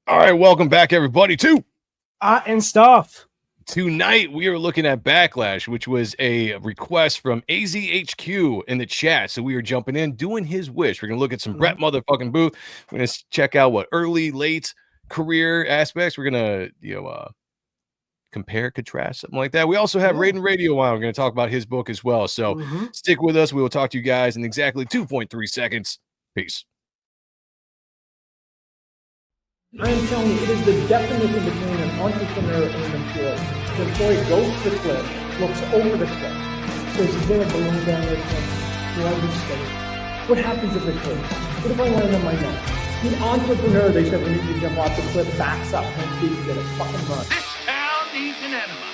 All right, welcome back, everybody, to and stuff. Tonight. We are looking at Backlash, which was a request from AZHQ in the chat. So we are jumping in, doing his wish. We're going to look at some Brett motherfucking Booth. We're going to check out what early, late career aspects. We're going to, compare, contrast, something like that. We also have RaidenRadio on. We're going to talk about his book as well. So stick with us. We will talk to you guys in exactly 2.3 seconds. Peace. I am telling you, it is the definition between an entrepreneur and an employee. The employee goes to the cliff, looks over the cliff, says, is there a balloon down there? Do I be safe? What happens if it closes? What if I land on my neck? The entrepreneur, they said, we need to jump off the cliff, backs up 10 feet to get a fucking run. This town needs an enema.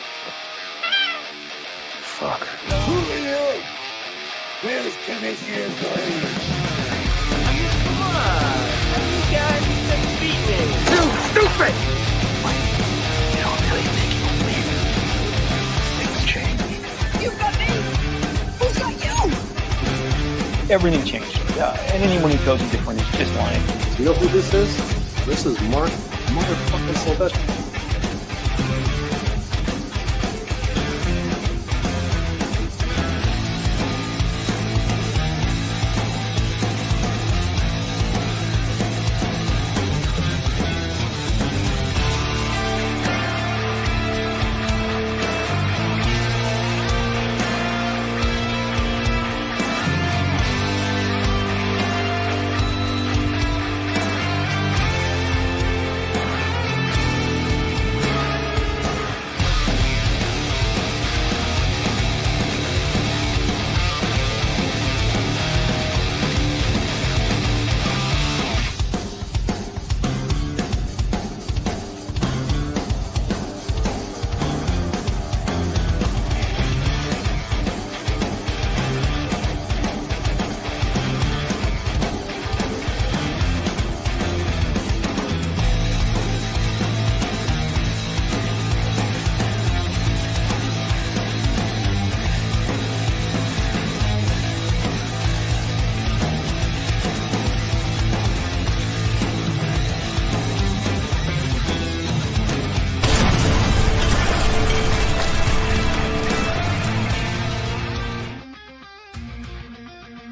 Fuck. Julio! Where's Commissioner Gordon? Come on, you guys need some beating. Too stupid! Wait, you don't really think you'll believe things change? You got me? Who's got you? Everything changed. And anyone who tells you different is just lying. You know who this is? This is Mark motherfucking Sylvester.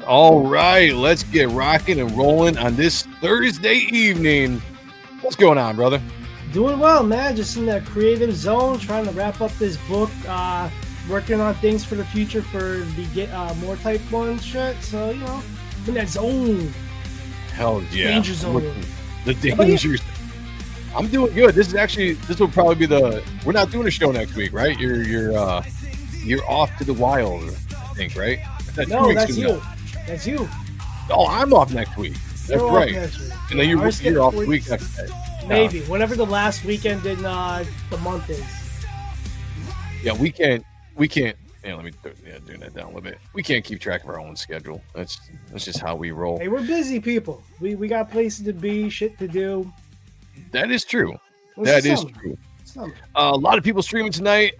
All right, let's get rocking and rolling on this Thursday evening. What's going on, brother? Doing well, man. Just in that creative zone, trying to wrap up this book, working on things for the future for the more type 1 shit. So, in that zone. Hell yeah. Danger zone. The danger. I'm doing good. This will probably be we're not doing a show next week, right? You're off to the wild, I think, right? No, that's you. That's you. Oh, I'm off next week. That's right. And then you're off the week next day. Maybe. Whenever the last weekend in the month is. Yeah, we can't. Yeah, let me do that down a little bit. We can't keep track of our own schedule. That's just how we roll. Hey, we're busy people. We got places to be, shit to do. That is true. That is true. A lot of people streaming tonight.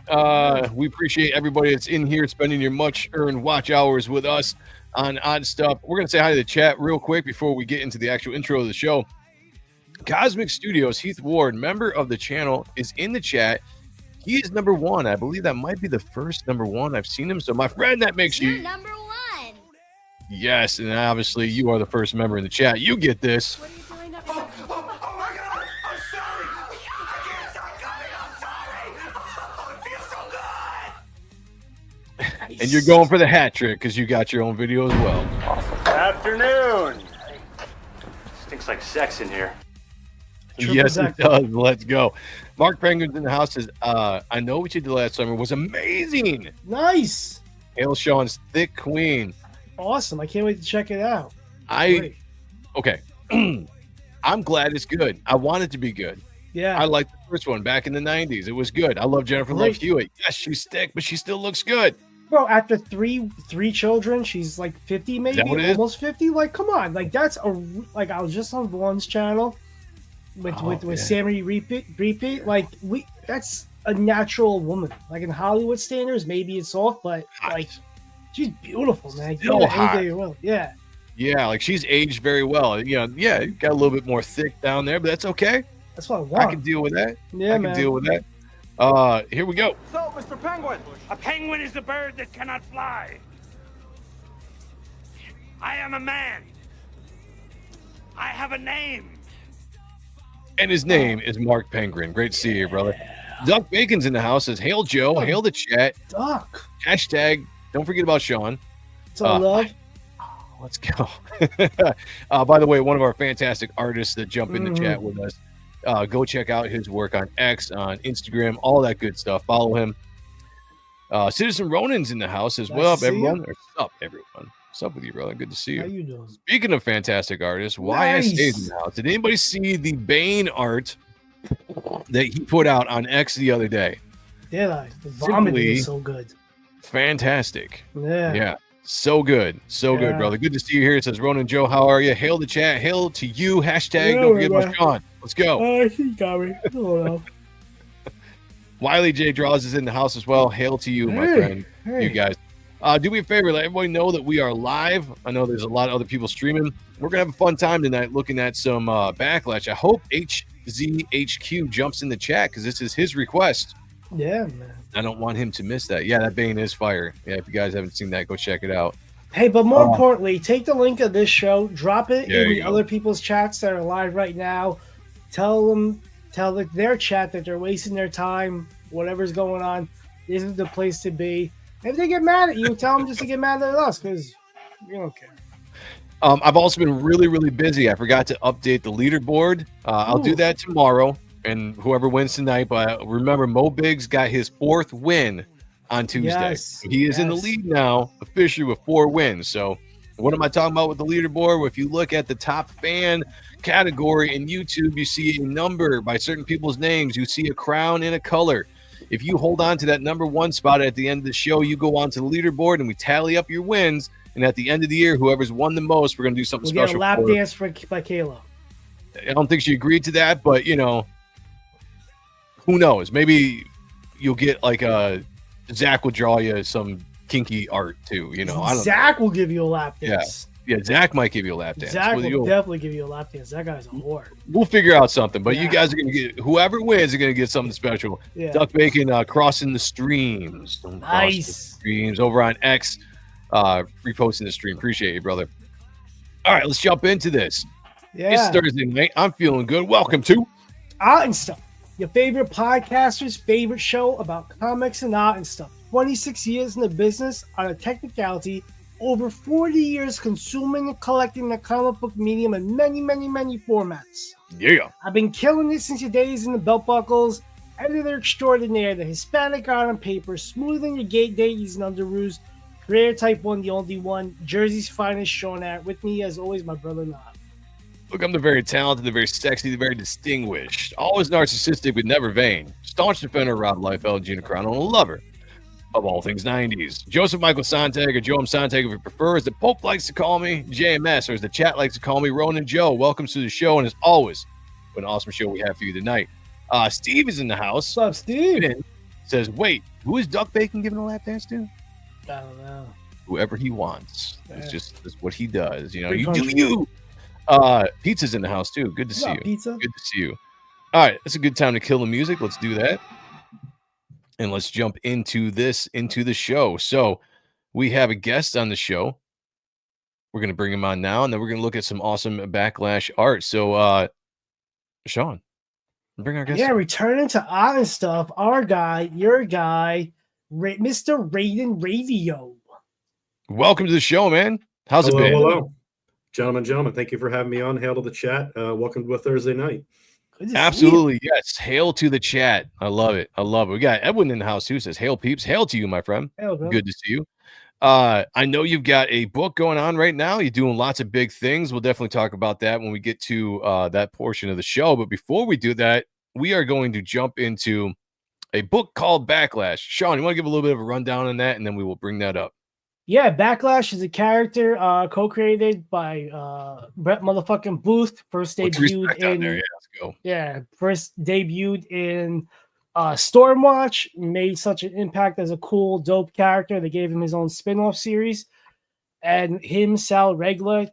We appreciate everybody that's in here spending your much-earned watch hours with us on Odd Stuff. We're going to say hi to the chat real quick before we get into the actual intro of the show. Cosmic Studios, Heath Ward, member of the channel, is in the chat. He is number 1. I believe that might be the first number 1 I've seen him. So, my friend, that makes you number 1. Yes, and obviously you are the first member in the chat. You get this. What are you doing up Oh my God! I'm sorry! I can't stop coming! I'm sorry! Oh, it feels so good! And you're going for the hat trick because you got your own video as well. Afternoon. Stinks like sex in here. Yes, it does. Let's go. Mark Penguin's in the house says, I know what you did last summer was amazing. Nice. Hail Sean's Thick Queen. Awesome. I can't wait to check it out. Okay. I'm glad it's good. I want it to be good. Yeah. I liked the first one back in the 90s. It was good. I love Jennifer Love Hewitt. Yes, she's thick, but she still looks good. Bro, after three children, she's like 50 maybe, almost 50. Like, come on. Like, that's I was just on Vaughn's channel with Sammy Repeat. Like, that's a natural woman. Like, in Hollywood standards, maybe it's off, but like, she's beautiful, man. Still hot. Yeah. Yeah, like she's aged very well. Yeah, got a little bit more thick down there, but that's okay. That's what I want. I can deal with that. Yeah, I can man. deal with that. Here we go. So, Mr. Penguin, A penguin is a bird that cannot fly. I am a man. I have a name. And his name is Mark Penguin. Great to see you, brother. Duck Bacon's in the house. Says, hail Joe. Hail the chat. Duck. Hashtag, don't forget about Sean. It's all love. Let's go. By the way, one of our fantastic artists that jump in the chat with us. Go check out his work on X, on Instagram, all that good stuff. Follow him. Citizen Ronan's in the house as well. Everyone. What's up, everyone? What's up with you, brother? Good to see you. How you doing? Speaking of fantastic artists, Nice. YSA's in the house. Did anybody see the Bane art that he put out on X the other day? Did I? The vomiting is so good. Fantastic. Yeah. Yeah. So good. So good, brother. Good to see you here. It says, Ronan Joe, how are you? Hail the chat. Hail to you. Hashtag, don't forget about Sean. Let's go. He got me. I don't know. Wiley J. Draws is in the house as well. Hail to you, my friend. You guys. Do me a favor, let everybody know that we are live. I know there's a lot of other people streaming. We're going to have a fun time tonight looking at some Backlash. I hope HZHQ jumps in the chat because this is his request. Yeah, man. I don't want him to miss that. Yeah, that Bane is fire. Yeah, if you guys haven't seen that, go check it out. Hey, but more importantly, take the link of this show, drop it There in you the go. other people's chats that are live right now. Tell their chat that they're wasting their time, whatever's going on. This is the place to be. If they get mad at you, tell them just to get mad at us because we don't care. I've also been really, really busy. I forgot to update the leaderboard. I'll do that tomorrow, and whoever wins tonight. But remember, Mo Biggs got his 4th win on Tuesday. Yes, He is in the lead now, officially with 4 wins. So what am I talking about with the leaderboard? Well, if you look at the top fan category in YouTube, you see a number by certain people's names. You see a crown and a color. If you hold on to that number 1 spot at the end of the show, you go on to the leaderboard and we tally up your wins. And at the end of the year, whoever's won the most, we're going to do something We'll special. get a lap dance by Kayla. I don't think she agreed to that, but who knows? Maybe you'll get like Zach will draw you some kinky art too. I don't Zach will give you a lap dance. Yeah, Zach might give you a lap dance. Zach will definitely give you a lap dance. That guy's a whore. We'll figure out something, but you guys are going to get, whoever wins are going to get something special. Yeah. Duck Bacon crossing the streams. Nice. The streams over on X, reposting the stream. Appreciate you, brother. All right, let's jump into this. Yeah. It's Thursday night. I'm feeling good. Welcome to Art and Stuff, your favorite podcaster's favorite show about comics and art and stuff. 26 years in the business on a technicality, over 40 years consuming and collecting the comic book medium in many, many, many formats. Yeah. I've been killing it since your days in the belt buckles, editor extraordinaire, the Hispanic art on paper, smoothing your gate daisies and underoos, creator type 1, the only one, Jersey's finest Sean Ahrent. With me, as always, my brother Nod. Look, I'm the very talented, the very sexy, the very distinguished, always narcissistic but never vain, staunch defender of Rob Liefeld, Gina Carano, and a lover of all things 90s. Joseph Michael Sonntag, or Joe M Sonntag if you prefer, as the Pope likes to call me, JMS, or as the chat likes to call me, Ronan Joe. Welcome to the show, and as always, what an awesome show we have for you tonight. Steve is in the house. What's up, Steve? Says, wait, who is Duck Bacon giving a lap dance to? I don't know. Whoever he wants. That's what he does. You Free do country. you. Pizza's in the house too. Good to see you. Pizza? Good to see you. All right, it's a good time to kill the music. Let's do that. And let's jump into the show. So we have a guest on the show. We're going to bring him on now, and then we're going to look at some awesome Backlash art. So, Sean, bring our guest. Yeah, returning to Art and Stuff, our guy, your guy, Mr. RaidenRadio. Welcome to the show, man. How's it been? Hello. Gentlemen, thank you for having me on. Hail to the chat. Welcome to a Thursday night. Absolutely, yes. Hail to the chat. I love it. We got Edwin in the house who says, hail peeps. Hail to you, my friend. Hail, bro. Good to see you. I know you've got a book going on right now. You're doing lots of big things. We'll definitely talk about that when we get to that portion of the show. But before we do that, we are going to jump into a book called Backlash. Sean, you want to give a little bit of a rundown on that, and then we will bring that up. Yeah, Backlash is a character co-created by Brett motherfucking Booth. First debuted in Stormwatch. Made such an impact as a cool, dope character. They gave him his own spin-off series, and him, Sal Regla,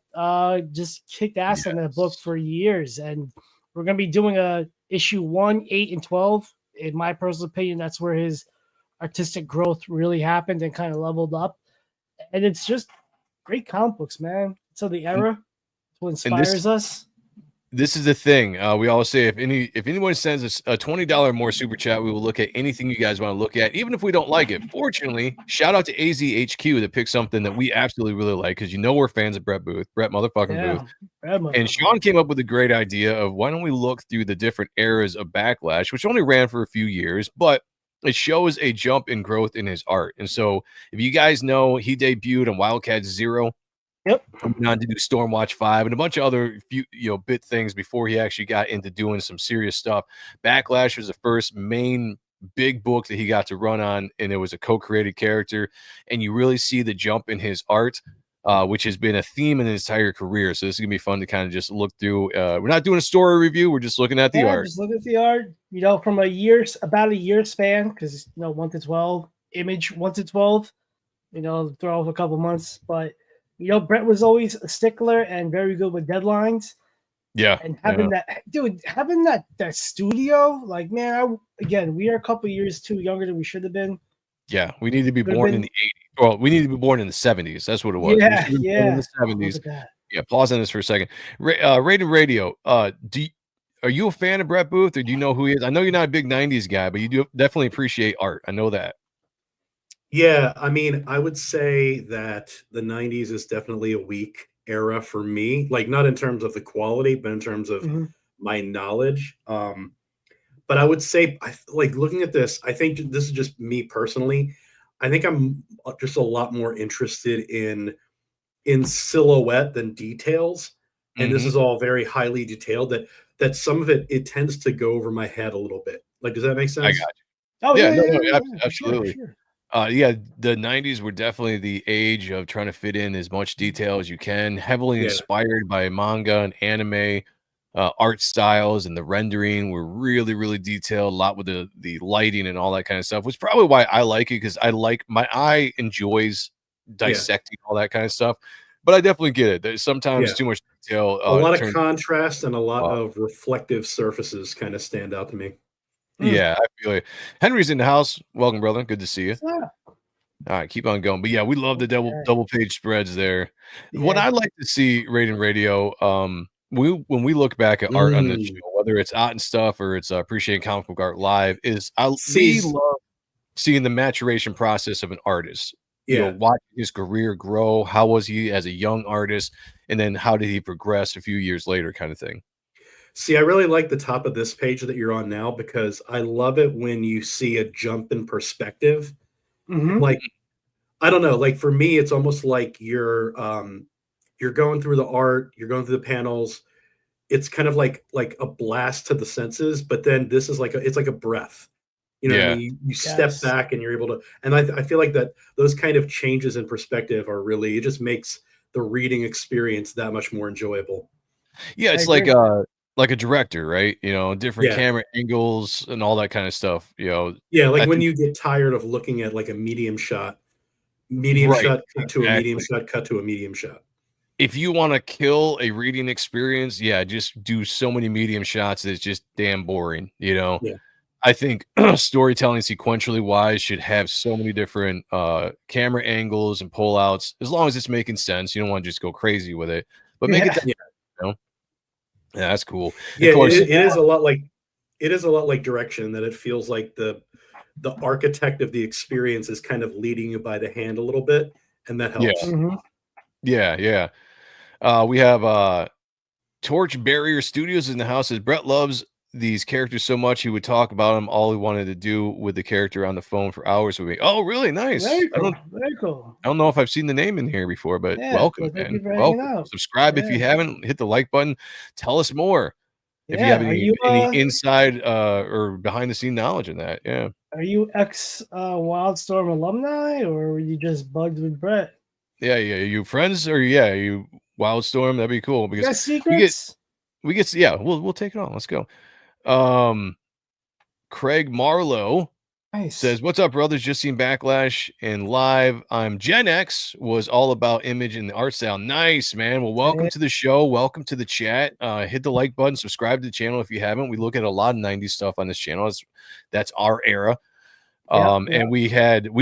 just kicked ass on that book for years. And we're gonna be doing a issue 1, 8, and 12. In my personal opinion, that's where his artistic growth really happened and kind of leveled up. And it's just great comic books, man. So the era, it's what inspires us. This is the thing. We always say if anyone sends us a $20 more super chat, we will look at anything you guys want to look at, even if we don't like it. Fortunately, shout out to AZHQ that picked something that we absolutely really like, because we're fans of Brett motherfucking Booth. And Sean came up with a great idea of why don't we look through the different eras of Backlash, which only ran for a few years, but it shows a jump in growth in his art. And so if you guys know, he debuted on Wildcat Zero. Yep. Went on to do Stormwatch 5 and a bunch of other bit things before he actually got into doing some serious stuff. Backlash was the first main big book that he got to run on, and it was a co-created character. And you really see the jump in his art, which has been a theme in his entire career. So this is gonna be fun to kind of just look through. We're not doing a story review, we're just looking at the art. Just look at the art, from about a year span, because 1 to 12, Image 1 to 12, throw off a couple months, but Brett was always a stickler and very good with deadlines. Yeah. And having that studio, like, man, we are a couple years too younger than we should have been. Yeah, we need to be born in the 80s. Well, we need to be born in the 70s. That's what it was. Yeah, in the 70s. Yeah, pause on this for a second. RaidenRadio, are you a fan of Brett Booth, or do you know who he is? I know you're not a big 90s guy, but you do definitely appreciate art. I know that. Yeah, I mean, I would say that the 90s is definitely a weak era for me, like not in terms of the quality, but in terms of my knowledge. But I would say, like, looking at this, I think this is just me personally. I think I'm just a lot more interested in silhouette than details. And this is all very highly detailed, that some of it tends to go over my head a little bit. Like, does that make sense? I got you. Oh, yeah, absolutely. Sure. The 90s were definitely the age of trying to fit in as much detail as you can, heavily inspired by manga and anime art styles, and the rendering were really, really detailed, a lot with the lighting and all that kind of stuff, which is probably why I like it, because my eye enjoys dissecting all that kind of stuff. But I definitely get it. There's sometimes too much detail. A lot of contrast and a lot of reflective surfaces kind of stand out to me. Yeah, I feel it. Henry's in the house. Welcome, brother. Good to see you. All right, keep on going. But yeah, we love the double page spreads there. Yeah. What I like to see, RaidenRadio, when we look back at art on this show, whether it's art and stuff or it's Appreciating Comic Book Art Live, is we love seeing the maturation process of an artist. Watching his career grow. How was he as a young artist, and then how did he progress a few years later, kind of thing. See, I really like the top of this page that you're on now, because I love it when you see a jump in perspective. Like, I don't know, like for me, it's almost like you're going through the art, you're going through the panels. It's kind of like a blast to the senses, but then this is it's like a breath. What I mean? You step back and you're able to, and I feel like that those kind of changes in perspective are really, it just makes the reading experience that much more enjoyable. Yeah, it's like a director, right? Different camera angles and all that kind of stuff. Like when you get tired of looking at like a medium shot cut to a medium shot, cut to a medium shot. If you want to kill a reading experience, just do so many medium shots that it's just damn boring. I think storytelling sequentially wise should have so many different camera angles and pullouts, as long as it's making sense. You don't want to just go crazy with it, but make it. Yeah, that's cool. Yeah, of course, it is a lot like direction, that it feels like the architect of the experience is kind of leading you by the hand a little bit, and that helps. Yeah. We have Torch Barrier Studios in the house. As Brett loves these characters so much, he would talk about them all he wanted to do with the character on the phone for hours with me. Oh, really? Nice. Very cool. I don't know if I've seen the name in here before, but welcome, man. Welcome. Subscribe if you haven't. Hit the like button. Tell us more if you have any inside or behind the scene knowledge in that. Yeah. Are you ex Wildstorm alumni, or were you just bugged with Brett? Yeah. Are you friends, or are you Wildstorm? That'd be cool, because secrets. We get we'll take it on. Let's go. Craig Marlowe Nice. Says, what's up, brothers? Just seen Backlash and live. I'm Gen X, was all about image and the art style. Nice, man. Well, welcome to the show. Welcome to the chat. Hit the like button, subscribe to the channel if you haven't. We look at a lot of 90s stuff on this channel. That's our era. And we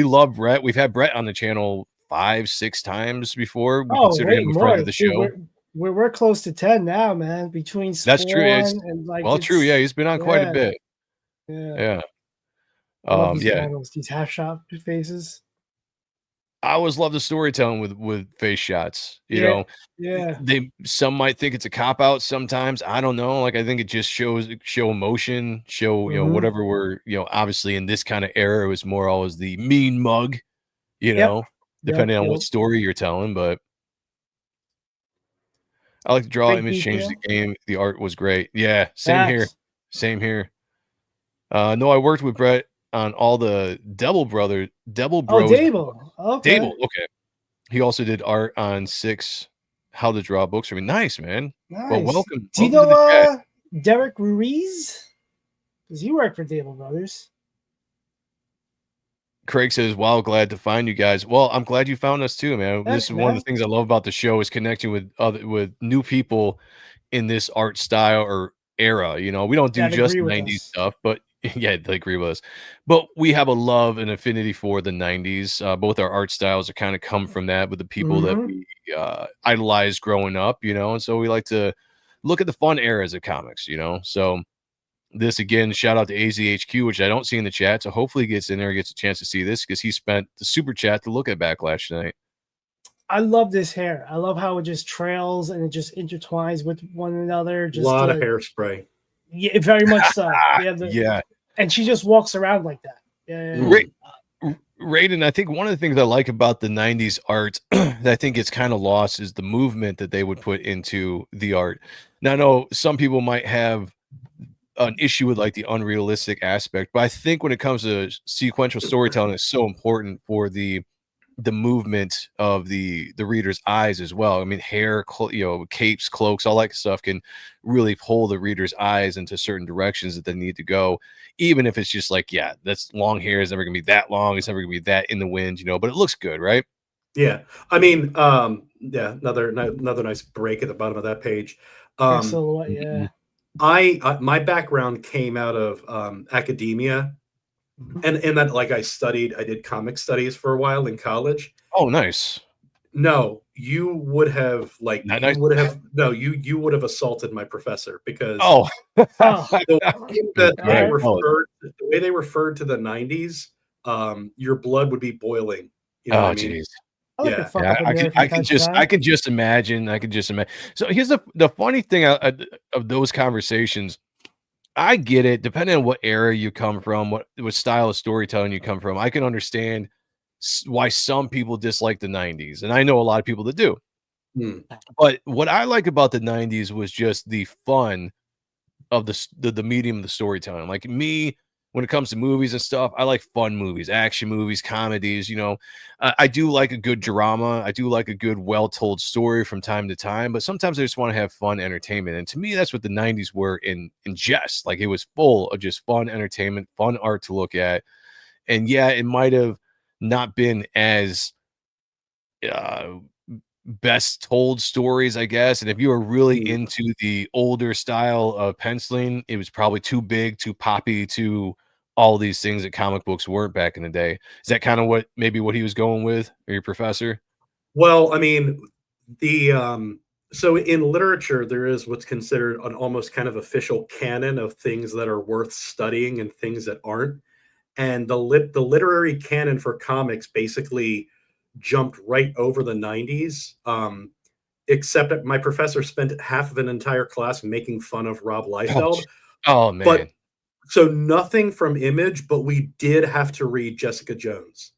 love Brett. We've had Brett on the channel 5-6 times before. We consider him a friend of the show. We're close to 10 now, man. Between that's true. And like true. Yeah, he's been on quite a bit. Yeah. I love these panels, these half shot faces. I always love the storytelling with face shots. You know, some might think it's a cop out sometimes. I don't know. Like I think it just show emotion, show you know whatever we're obviously in this kind of era it was more always the mean mug, depending on what story you're telling. But I like to draw image, change the game. The art was great. Yeah, same here. No, I worked with Brett on all the Devil Bros. Okay. Dable. Okay. He also did art on 6 How to Draw books for me. Nice, man. Nice. Well, welcome. Do you know Derek Ruiz? Does he work for Dable Brothers? Craig says, wow, glad to find you guys. Well, I'm glad you found us too, man. This is one of the things I love about the show is connecting with new people in this art style or era. We don't do just 90s stuff, but yeah, they agree with us. But we have a love and affinity for the 90s. Both our art styles are kind of come from that with the people that we idolized growing up, and so we like to look at the fun eras of comics, So this again, shout out to AZHQ, which I don't see in the chat. So hopefully he gets in there, gets a chance to see this because he spent the super chat to look at Backlash tonight. I love this hair. I love how it just trails and it just intertwines with one another. Just a lot of hairspray. Yeah, very much so. Yeah. And she just walks around like that. Yeah. Raiden, I think one of the things I like about the 90s art that I think it's kind of lost is the movement that they would put into the art. Now, I know some people might have an issue with like the unrealistic aspect, but I think when it comes to sequential storytelling, it's so important for the movement of the reader's eyes as well. I mean, hair, capes, cloaks, all that stuff can really pull the reader's eyes into certain directions that they need to go, even if it's just like, yeah, that's long hair is never gonna be that long, it's never gonna be that in the wind, but it looks good, right? Yeah, I mean, another nice break at the bottom of that page. Silhouette, yeah. My background came out of academia. And that, like, I did comic studies for a while in college. Oh, nice. No, you would have you would have assaulted my professor because the way they referred to the 90s, your blood would be boiling. Oh, jeez. I can just imagine. So here's the funny thing of those conversations. I get it. Depending on what era you come from, what style of storytelling you come from, I can understand why some people dislike the 90s. And I know a lot of people that do. But what I like about the 90s was just the fun of the medium of the storytelling. Like me, when it comes to movies and stuff, I like fun movies, action movies, comedies. I do like a good drama. I do like a good, well-told story from time to time. But sometimes I just want to have fun entertainment. And to me, that's what the 90s were in jest. Like it was full of just fun entertainment, fun art to look at. And yeah, it might have not been as best told stories, I guess. And if you were really into the older style of penciling, it was probably too big, too poppy, too all these things that comic books were back in the day. Is that kind of what he was going with, or your professor? Well, I mean, so in literature, there is what's considered an almost kind of official canon of things that are worth studying and things that aren't. And the literary canon for comics basically jumped right over the 90s, except that my professor spent half of an entire class making fun of Rob Liefeld. Oh man. But so nothing from Image, but we did have to read Jessica Jones.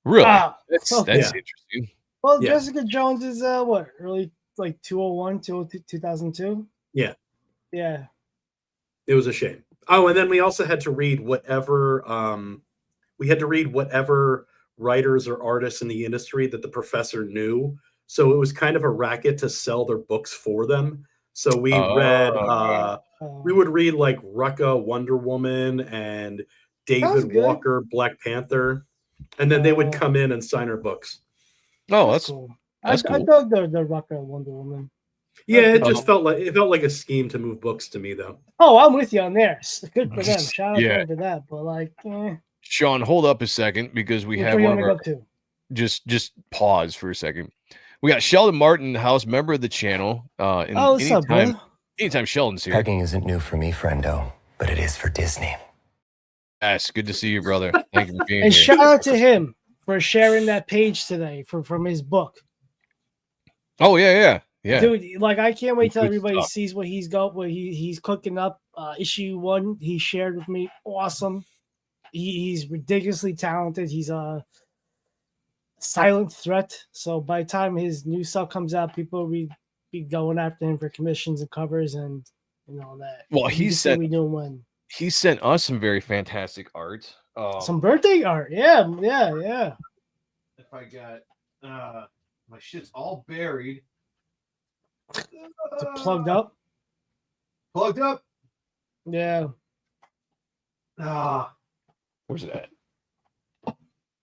Really? That's interesting. Well, Jessica Jones is early like 2001 to 2002? Yeah. Yeah. It was a shame. Oh, and then we also had to read whatever writers or artists in the industry that the professor knew. So it was kind of a racket to sell their books for them. So we would read like Rucka Wonder Woman and David Walker, Black Panther, and then they would come in and sign our books. Oh, that's cool. I thought the Rocker Wonder Woman. Yeah, it just felt like a scheme to move books to me, though. Oh, I'm with you on there. Good for them. Shout out to them for that. But like, Sean, hold up a second because we have one of our. Just pause for a second. We got Sheldon Martin in the house, member of the channel. What's up, bro? Anytime Sheldon's here. Pegging isn't new for me, friendo, but it is for Disney. Yes, good to see you, brother. Thank you for being and here. shout out to him for sharing that page today from his book. Oh yeah, dude. Like, I can't wait till everybody sees what he's got, what he's cooking up. Issue 1, he shared with me. Awesome. He's ridiculously talented. He's a silent threat. So by the time his new stuff comes out, people will be going after him for commissions and covers and all that. Well, he sent us some very fantastic art. Some birthday art. Yeah. If I got my shit's all buried. Is it plugged up? Plugged up? Yeah. Where's it at?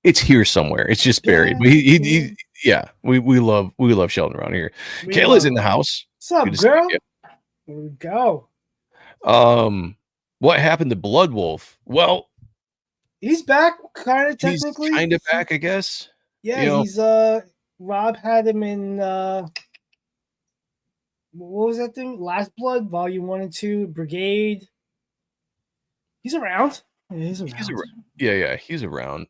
It's here somewhere. It's just buried. We love Sheldon around here. Kayla's in the house. What's up, girl? Here we go. What happened to Blood Wolf? Well, he's back, kind of technically. He's kind of back, I guess. Yeah, he's Rob had him in what was that thing? Last Blood, Volume 1 and 2, Brigade. He's around. Yeah, he's around. Yeah, he's around.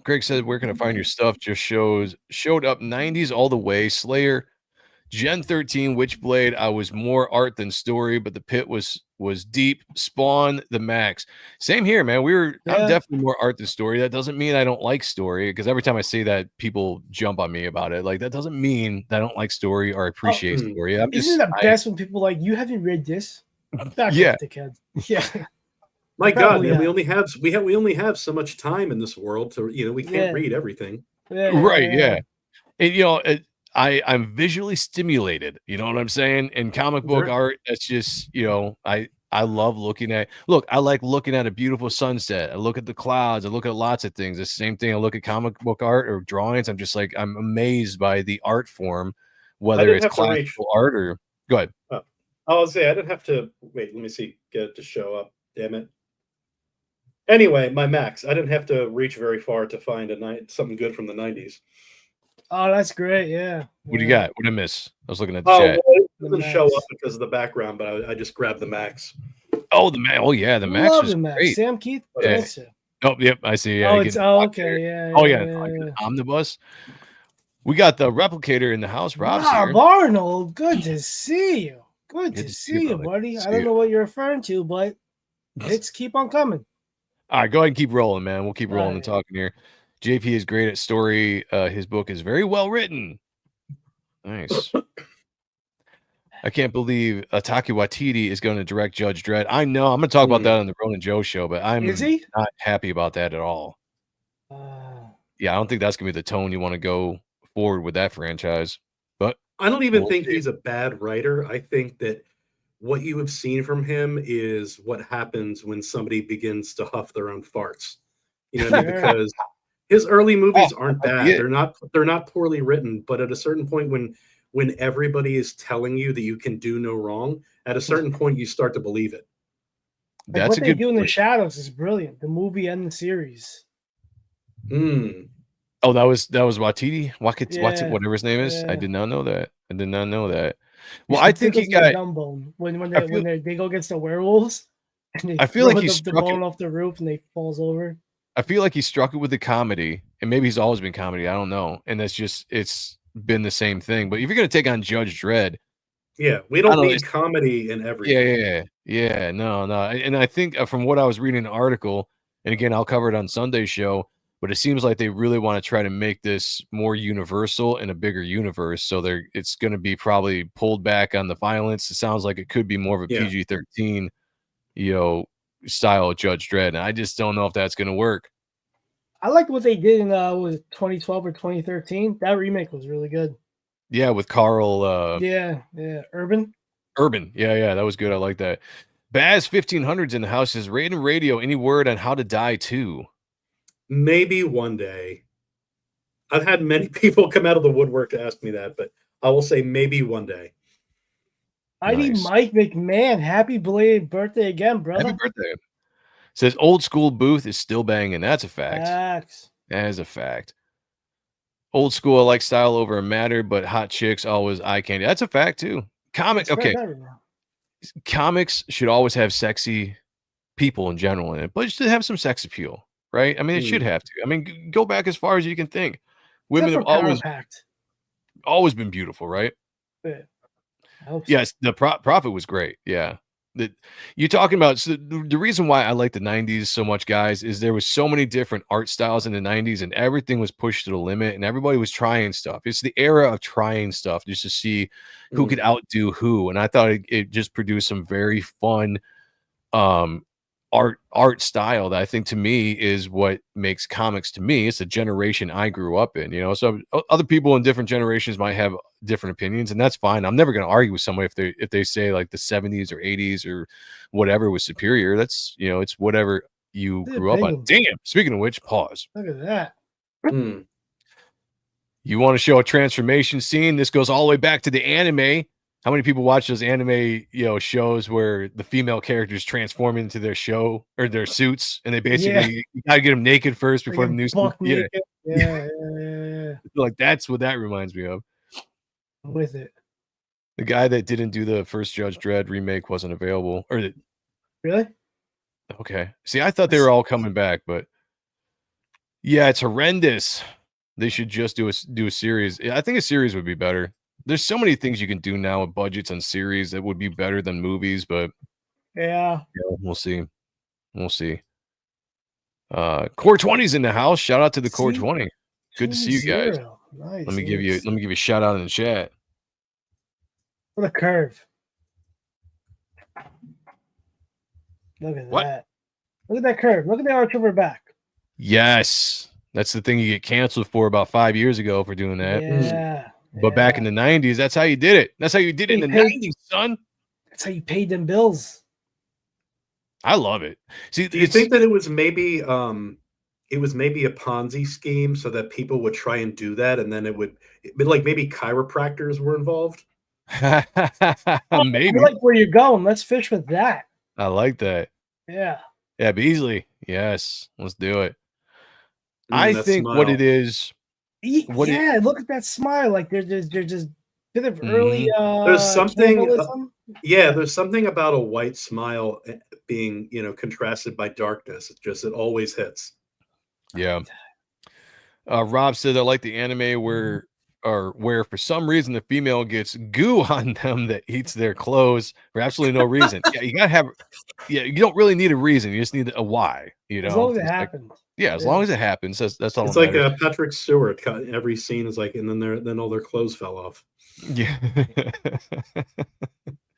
Greg said, "Where can I find your stuff?" Just showed up 90s all the way. Slayer, Gen 13, Witchblade. I was more art than story, but the pit was deep. Spawn, the max. Same here, man. I'm definitely more art than story. That doesn't mean I don't like story, because every time I say that, people jump on me about it. Like, that doesn't mean that I don't like story or appreciate story. Isn't it the best when people like, you haven't read this? Back off, dickhead. Yeah. My God, man, we only have so much time in this world to we can't read everything. Yeah. And I'm visually stimulated. You know what I'm saying? And comic book art, that's just I love looking at. Look, I like looking at a beautiful sunset. I look at the clouds. I look at lots of things. The same thing. I look at comic book art or drawings. I'm just like, I'm amazed by the art form, whether it's classical art or. Go ahead. I'll say I didn't have to wait. Let me see. Get it to show up. Damn it. Anyway, my max. I didn't have to reach very far to find something good from the 90s. Oh, that's great. Yeah. What do you got? What did I miss? I was looking at the chat. Well, it doesn't show up because of the background, but I just grabbed the max. Oh, the max. Oh, yeah. The max was great. Sam Keith. Yeah. Oh, yep. I see. Yeah, okay. Yeah. Omnibus. We got the replicator in the house. Rob's here. Arnold. Good to see you. Good to see you, buddy. I don't know what you're referring to, but it's keep on coming. All right, go ahead and keep rolling, man. We'll keep rolling and talking here. JP is great at story. His book is very well written. Nice. I can't believe Taika Waititi is going to direct Judge Dredd. I know. I'm going to talk about that on the Ronan Joe show, but I'm not happy about that at all. Yeah, I don't think that's going to be the tone you want to go forward with that franchise. But I don't even think he's a bad writer. I think that what you have seen from him is what happens when somebody begins to huff their own farts. You know what I mean? Because his early movies aren't bad. They're not poorly written, but at a certain point when everybody is telling you that you can do no wrong, at a certain point you start to believe it. Like what they do in the shadows is brilliant. The movie and the series. Oh, that was Waititi? Whatever his name is. I did not know that. Well, I think he got Dumbo when they go against the werewolves. And I feel like he struck the bone off the roof and they falls over. I feel like he struck it with the comedy, and maybe he's always been comedy. I don't know, and it's been the same thing. But if you're gonna take on Judge Dredd, we don't need comedy in everything. Yeah. No, and I think from what I was reading in an article, and again I'll cover it on Sunday's show. But it seems like they really want to try to make this more universal in a bigger universe. So it's going to be probably pulled back on the violence. It sounds like it could be more of a PG-13, style of Judge Dredd. And I just don't know if that's going to work. I liked what they did in 2012 or 2013. That remake was really good. Yeah, with Carl. Urban. Urban. Yeah, that was good. I like that. Baz 1500's in the house. Says RaidenRadio. Any word on How to Die 2? Maybe one day. I've had many people come out of the woodwork to ask me that, but I will say maybe one day. Mighty Mike McMahon, happy belated birthday again, brother. Happy birthday. Says old school Booth is still banging. That's a fact. Facts. That is a fact. Old school, I like style over a matter, but hot chicks always eye candy. That's a fact too. Okay. Comics should always have sexy people in general in it, but it should have some sex appeal, right? I mean, it should have to. I mean, go back as far as you can think. Women have always been beautiful, right? Yeah. Yes, the Prophet was great. Yeah. You're talking about the reason why I like the 90s so much, guys, is there was so many different art styles in the 90s and everything was pushed to the limit and everybody was trying stuff. It's the era of trying stuff just to see who could outdo who. And I thought it just produced some very fun art style that I think to me is what makes comics to me. It's the generation I grew up in, you know. So other people in different generations might have different opinions, and that's fine. I'm never going to argue with somebody if they say like the 70s or 80s or whatever was superior. That's, you know, it's whatever you grew up on. Damn. Speaking of which, pause. Look at that. You want to show a transformation scene? This goes all the way back to the anime. How many people watch those anime, you know, shows where the female characters transform into their show or their suits, and they basically you gotta get them naked first before the new Yeah. Like that's what that reminds me of. With it, the guy that didn't do the first Judge Dredd remake wasn't available, or really? Okay, see, I thought they were all coming back, but yeah, it's horrendous. They should just do a series. I think a series would be better. There's so many things you can do now with budgets on series that would be better than movies, but yeah, we'll see. We'll see. Core 20's in the house. Shout out to the Core 20. Good to see you guys. Nice. Let me give you a shout out in the chat. What a curve. Look at that. Look at that curve. Look at the arch over back. Yes. That's the thing you get canceled for about 5 years ago for doing that. Yeah. But back in the 90s, that's how you did it. That's how you did it in the 90s, son. That's how you paid them bills. I love it. See, do you think that it was maybe a Ponzi scheme so that people would try and do that, and then maybe chiropractors were involved? Maybe. I like where you're going. Let's fish with that. I like that. Yeah. Yeah, Beasley. Yes, let's do it. I think smile. what it is. Look at that smile. Like they're just bit of early. There's something. There's something about a white smile being, contrasted by darkness. It always hits. Yeah. Rob said I like the anime where for some reason the female gets goo on them that eats their clothes for absolutely no reason. You gotta have. Yeah, you don't really need a reason. You just need a why. As long as it happens. As long as it happens, that's all. It's like Patrick Stewart. Every scene is like, and then all their clothes fell off. Yeah.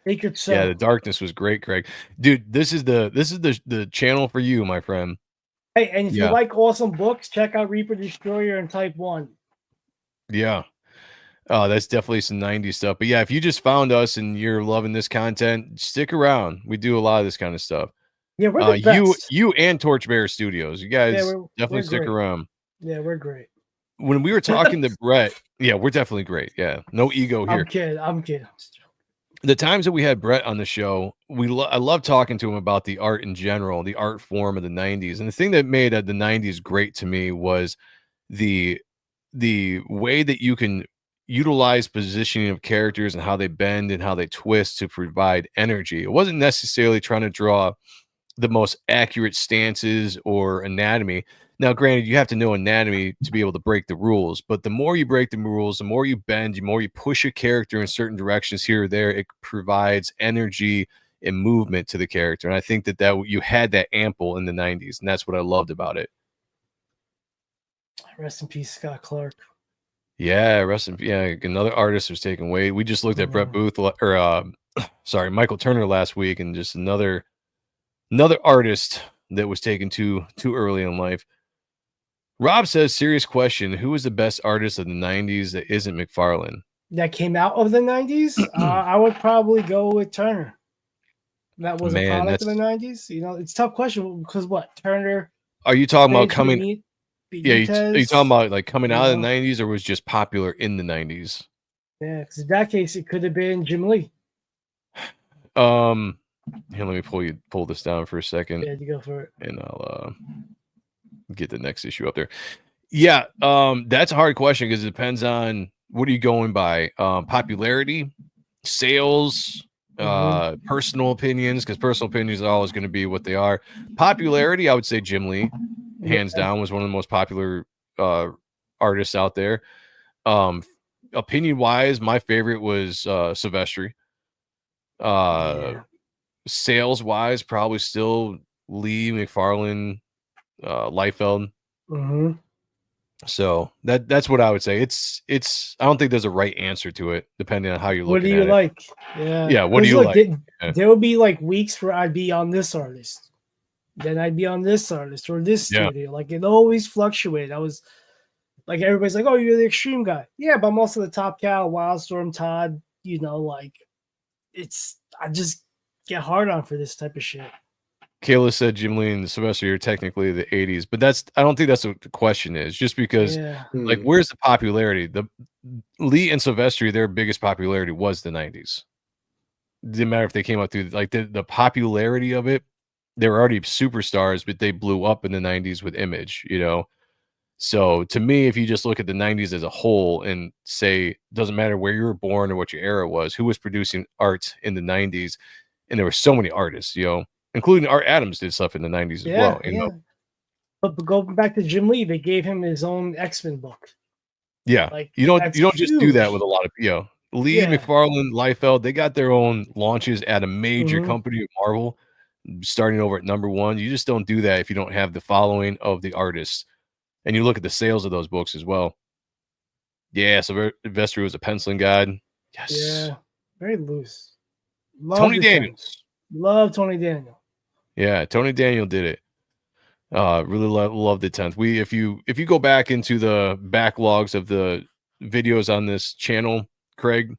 Yeah, the darkness was great, Craig. Dude, this is the channel for you, my friend. Hey, and if you like awesome books, check out Reaper Destroyer and Type 1. Yeah. Oh, that's definitely some 90s stuff. But yeah, if you just found us and you're loving this content, stick around. We do a lot of this kind of stuff. Yeah, we're the best. You and Torchbearer Studios. You guys definitely stick around. Yeah, we're great. When we were talking to Brett, we're definitely great. Yeah, no ego here. I'm kidding. The times that we had Brett on the show, I love talking to him about the art in general, the art form of the 90s. And the thing that made the 90s great to me was the way that you can utilize positioning of characters and how they bend and how they twist to provide energy. It wasn't necessarily trying to draw the most accurate stances or anatomy. Now, granted, you have to know anatomy to be able to break the rules, but the more you break the rules, the more you bend, the more you push a character in certain directions here or there, it provides energy and movement to the character. And I think that you had that ample in the 90s, and that's what I loved about it. Rest in peace, Scott Clark. Yeah, another artist was taken away. We just looked at Brett Booth Michael Turner last week, and just another artist that was taken too early in life. Rob says, serious question, who was the best artist of the 90s that isn't McFarlane? That came out of the 90s? I would probably go with Turner. that was a Man, product of the 90s? You know, it's a tough question because what? Turner, are you talking about Bench, coming? Yeah, are you Benitez, talking about like coming you out of the know? 90s, or was just popular in the 90s? Yeah, because in that case, it could have been Jim Lee. Here, let me pull this down for a second, Yeah, you go for it. and I'll get the next issue up there. Yeah, that's a hard question because it depends on what are you going by? Popularity, sales, personal opinions, because personal opinions are always going to be what they are. Popularity, I would say Jim Lee, hands down, was one of the most popular artists out there. Opinion wise, my favorite was Silvestri. Sales wise, probably still Lee, McFarlane, Liefeld. So that's what I would say. It's I don't think there's a right answer to it, depending on how you're What do looking you at like? it. Yeah, what do you look, like? There will be like weeks where I'd be on this artist, then I'd be on this artist or this studio. Like it always fluctuated. I was like, everybody's like, "Oh, you're the extreme guy." Yeah, but I'm also the Top Cow, Wildstorm, Todd. You know, like I just get hard on for this type of shit. Kayla said Jim Lee and Sylvester are technically the 80s, but I don't think that's what the question is. Just because, like, where's the popularity? The Lee and Sylvester, their biggest popularity was the 90s. Didn't matter if they came out through like the popularity of it. They were already superstars, but they blew up in the 90s with Image, you know. So to me, if you just look at the 90s as a whole and say, doesn't matter where you were born or what your era was, who was producing art in the 90s, and there were so many artists, you know, including Art Adams did stuff in the 90s as well. You know? But going back to Jim Lee, they gave him his own X-Men book. Yeah, like you don't just do that with a lot of Lee, Yeah. McFarlane, Liefeld. They got their own launches at a major company, Marvel, starting over at #1. You just don't do that if you don't have the following of the artists. And you look at the sales of those books as well. Yeah, so Sylvester was a penciling guide. Yes. Yeah, very loose. Tony Daniels. Love Tony Daniel. Yeah, Tony Daniel did it. Really love the 10th. If you go back into the backlogs of the videos on this channel, Craig,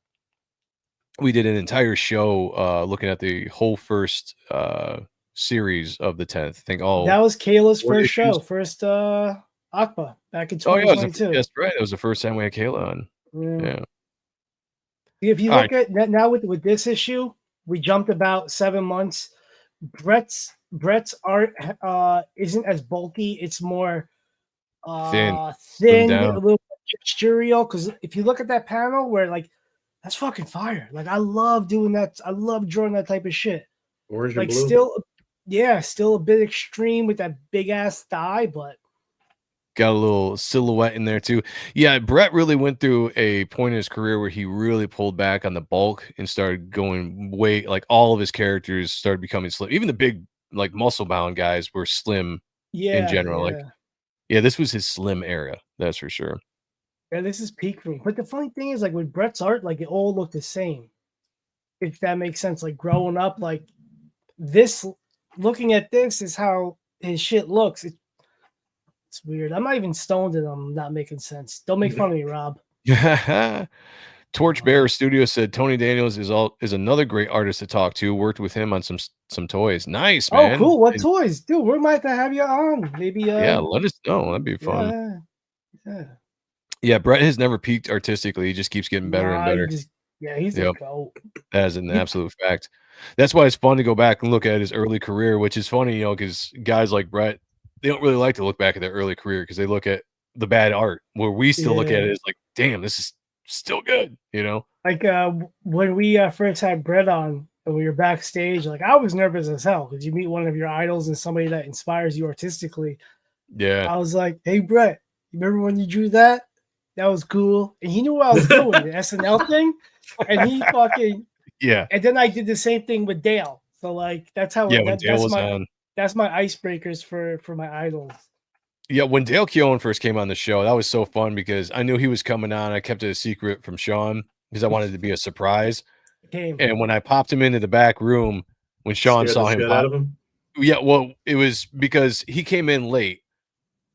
we did an entire show looking at the whole first series of the 10th. I think that was Kayla's first show, first Akba back in 2022. That's right. It was the first time we had Kayla on. Yeah. If you look at that now with this issue, we jumped about 7 months. Brett's art isn't as bulky. It's more thin, a little texturial. Because if you look at that panel, where like that's fucking fire. Like I love doing that. I love drawing that type of shit. Orange like and blue. Still a bit extreme with that big ass thigh, but got a little silhouette in there too. Yeah, Brett really went through a point in his career where he really pulled back on the bulk and started going way, like all of his characters started becoming slim. Even the big, like muscle bound guys were slim in general. Like, this was his slim era. That's for sure. Yeah, this is peak for me. But the funny thing is, like with Brett's art, like it all looked the same. If that makes sense. Like growing up, like this, looking at this is how his shit looks. It's weird. I'm not even stoned and I'm not making sense. Don't make fun of me, Rob. Torchbearer Studio said Tony Daniels is another great artist to talk to. Worked with him on some toys. Nice, man. Oh, cool. What toys? Dude, we might have to have you on. Maybe let us know. That'd be fun. Yeah, Brett has never peaked artistically. He just keeps getting better and better. He's a goat. That is an absolute fact. That's why it's fun to go back and look at his early career, which is funny, you know, because guys like Brett, they don't really like to look back at their early career because they look at the bad art, where we still look at it as like, damn, this is still good, you know? Like when we first had Brett on and we were backstage, like I was nervous as hell because you meet one of your idols and somebody that inspires you artistically. Yeah. I was like, hey, Brett, you remember when you drew that? That was cool. And he knew what I was doing, the SNL thing. And he fucking And then I did the same thing with Dale. So like that's how when Dale was on. That's my icebreakers for my idols. Yeah, when Dale Keown first came on the show, that was so fun because I knew he was coming on. I kept it a secret from Sean because I wanted it to be a surprise. And when I popped him into the back room, when Sean saw him, well, it was because he came in late,